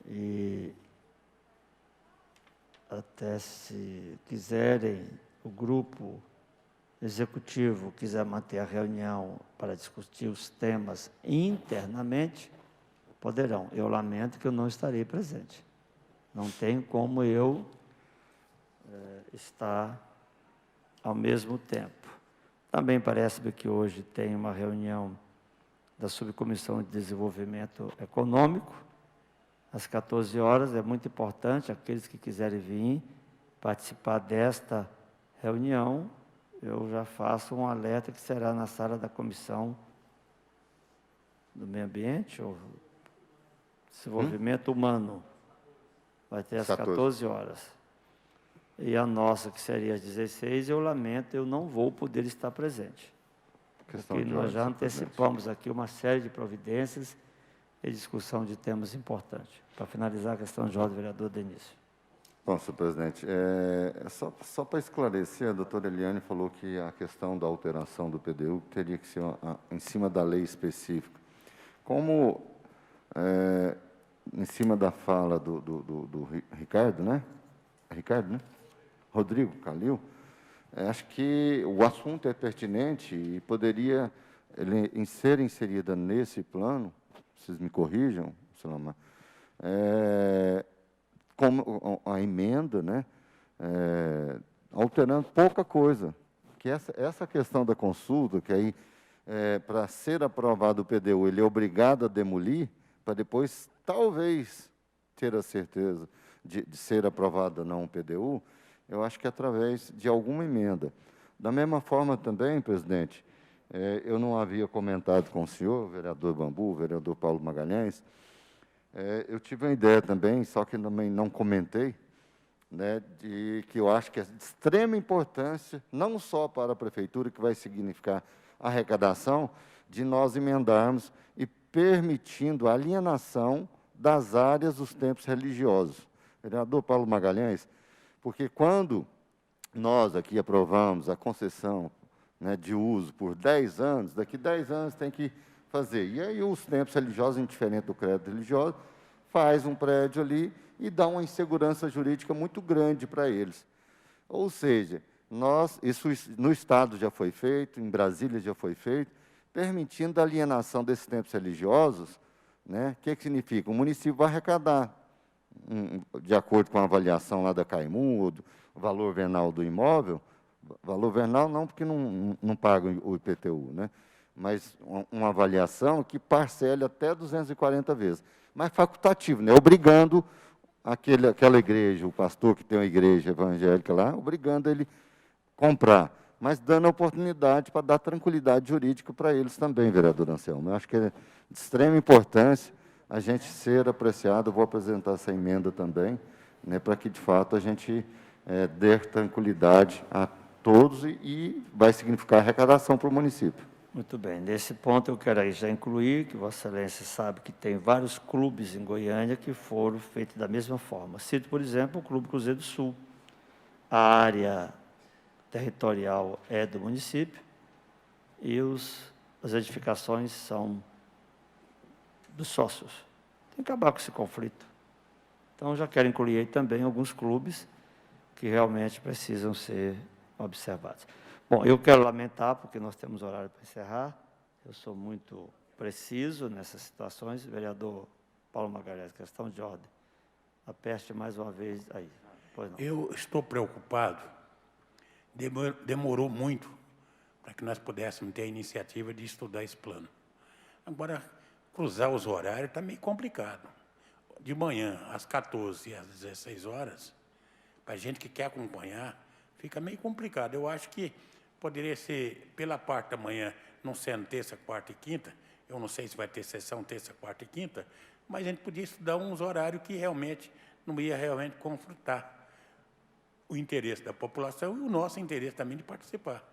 e até se quiserem, o grupo executivo quiser manter a reunião para discutir os temas internamente, poderão. Eu lamento que eu não estarei presente. Não tem como eu estar ao mesmo tempo. Também parece-me que hoje tem uma reunião da Subcomissão de Desenvolvimento Econômico, às 14 horas. É muito importante, aqueles que quiserem vir participar desta reunião, eu já faço um alerta que será na sala da Comissão do Meio Ambiente, ou Desenvolvimento Humano. Vai ter às 14 horas. E a nossa, que seria às 16, eu lamento, eu não vou poder estar presente. Porque nós já antecipamos aqui uma série de providências e discussão de temas importantes. Para finalizar a questão de ordem, vereador Denício. Bom, senhor presidente, só para esclarecer, a doutora Eliane falou que a questão da alteração do PDU teria que ser em cima da lei específica. Como, em cima da fala do Ricardo, né? Ricardo, né? Rodrigo Calil, acho que o assunto é pertinente e poderia ser inserida nesse plano, vocês me corrijam, Selomar, como a emenda, né, alterando pouca coisa, que essa questão da consulta, que aí, para ser aprovado o PDU, ele é obrigado a demolir, para depois, talvez, ter a certeza de ser aprovado ou não o PDU, eu acho que através de alguma emenda. Da mesma forma também, presidente, eu não havia comentado com o senhor, vereador Bambu, vereador Paulo Magalhães, eu tive uma ideia também, só que também não comentei, né, de que eu acho que é de extrema importância, não só para a prefeitura, que vai significar arrecadação, de nós emendarmos e permitindo a alienação das áreas dos templos religiosos. Vereador Paulo Magalhães, porque quando nós aqui aprovamos a concessão, né, de uso por 10 anos, daqui 10 anos tem que fazer. E aí os templos religiosos, indiferente do crédito religioso, faz um prédio ali e dá uma insegurança jurídica muito grande para eles. Ou seja, isso no Estado já foi feito, em Brasília já foi feito, permitindo a alienação desses templos religiosos, né? O que significa? O município vai arrecadar, de acordo com a avaliação lá da Caimu, o valor venal do imóvel, valor venal não, porque não paga o IPTU, né? mas uma avaliação que parcele até 240 vezes. Mas facultativo, né? Obrigando aquela igreja, o pastor que tem uma igreja evangélica lá, obrigando ele a comprar, mas dando a oportunidade para dar tranquilidade jurídica para eles também, vereador Anselmo. Eu acho que é de extrema importância a gente ser apreciado. Eu vou apresentar essa emenda também, né, para que, de fato, a gente dê tranquilidade a todos e vai significar arrecadação para o município. Muito bem. Nesse ponto, eu quero aí já incluir que Vossa Excelência sabe que tem vários clubes em Goiânia que foram feitos da mesma forma. Cito, por exemplo, o Clube Cruzeiro do Sul. A área territorial é do município e as edificações são dos sócios. Tem que acabar com esse conflito. Então, já quero incluir aí também alguns clubes que realmente precisam ser observados. Bom, eu quero lamentar, porque nós temos horário para encerrar, eu sou muito preciso nessas situações. Vereador Paulo Magalhães, questão de ordem. Aperte mais uma vez aí. Pois não. Eu estou preocupado. Demorou muito para que nós pudéssemos ter a iniciativa de estudar esse plano. Agora, cruzar os horários está meio complicado. De manhã, às 14 e às 16 horas, para a gente que quer acompanhar, fica meio complicado. Eu acho que poderia ser, pela parte da manhã, não sendo terça, quarta e quinta, eu não sei se vai ter sessão terça, quarta e quinta, mas a gente podia estudar uns horários que realmente não ia realmente confrontar o interesse da população e o nosso interesse também de participar.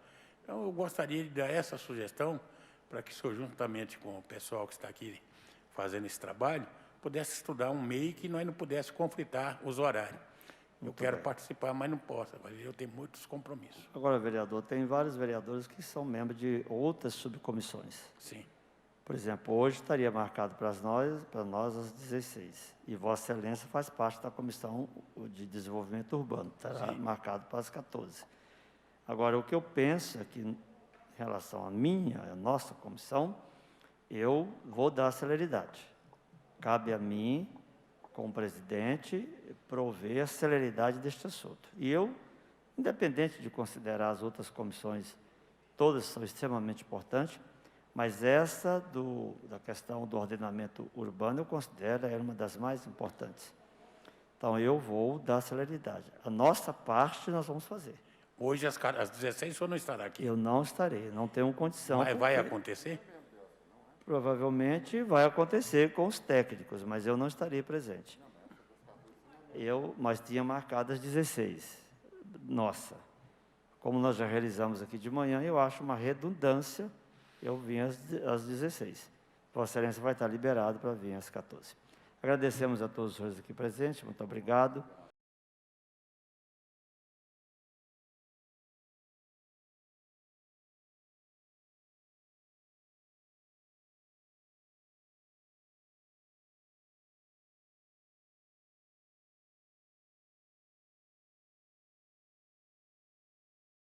Então, eu gostaria de dar essa sugestão para que o senhor, juntamente com o pessoal que está aqui fazendo esse trabalho, pudesse estudar um meio que nós não pudéssemos conflitar os horários. Eu quero participar, mas não posso, eu tenho muitos compromissos. Agora, vereador, tem vários vereadores que são membros de outras subcomissões. Sim. Por exemplo, hoje estaria marcado para nós às 16. E Vossa Excelência faz parte da Comissão de Desenvolvimento Urbano, estará marcado para as 14. Agora, o que eu penso é que, em relação à nossa comissão, eu vou dar celeridade. Cabe a mim, como presidente, prover a celeridade deste assunto. E eu, independente de considerar as outras comissões, todas são extremamente importantes, mas essa da questão do ordenamento urbano, eu considero uma das mais importantes. Então, eu vou dar celeridade. A nossa parte, nós vamos fazer. Hoje, às 16, o senhor não estará aqui? Eu não estarei, não tenho condição. Mas vai acontecer? Provavelmente vai acontecer com os técnicos, mas eu não estarei presente. Mas tinha marcado às 16. Nossa, como nós já realizamos aqui de manhã, eu acho uma redundância eu vim às 16. Vossa Excelência vai estar liberado para vir às 14. Agradecemos a todos os senhores aqui presentes, muito obrigado.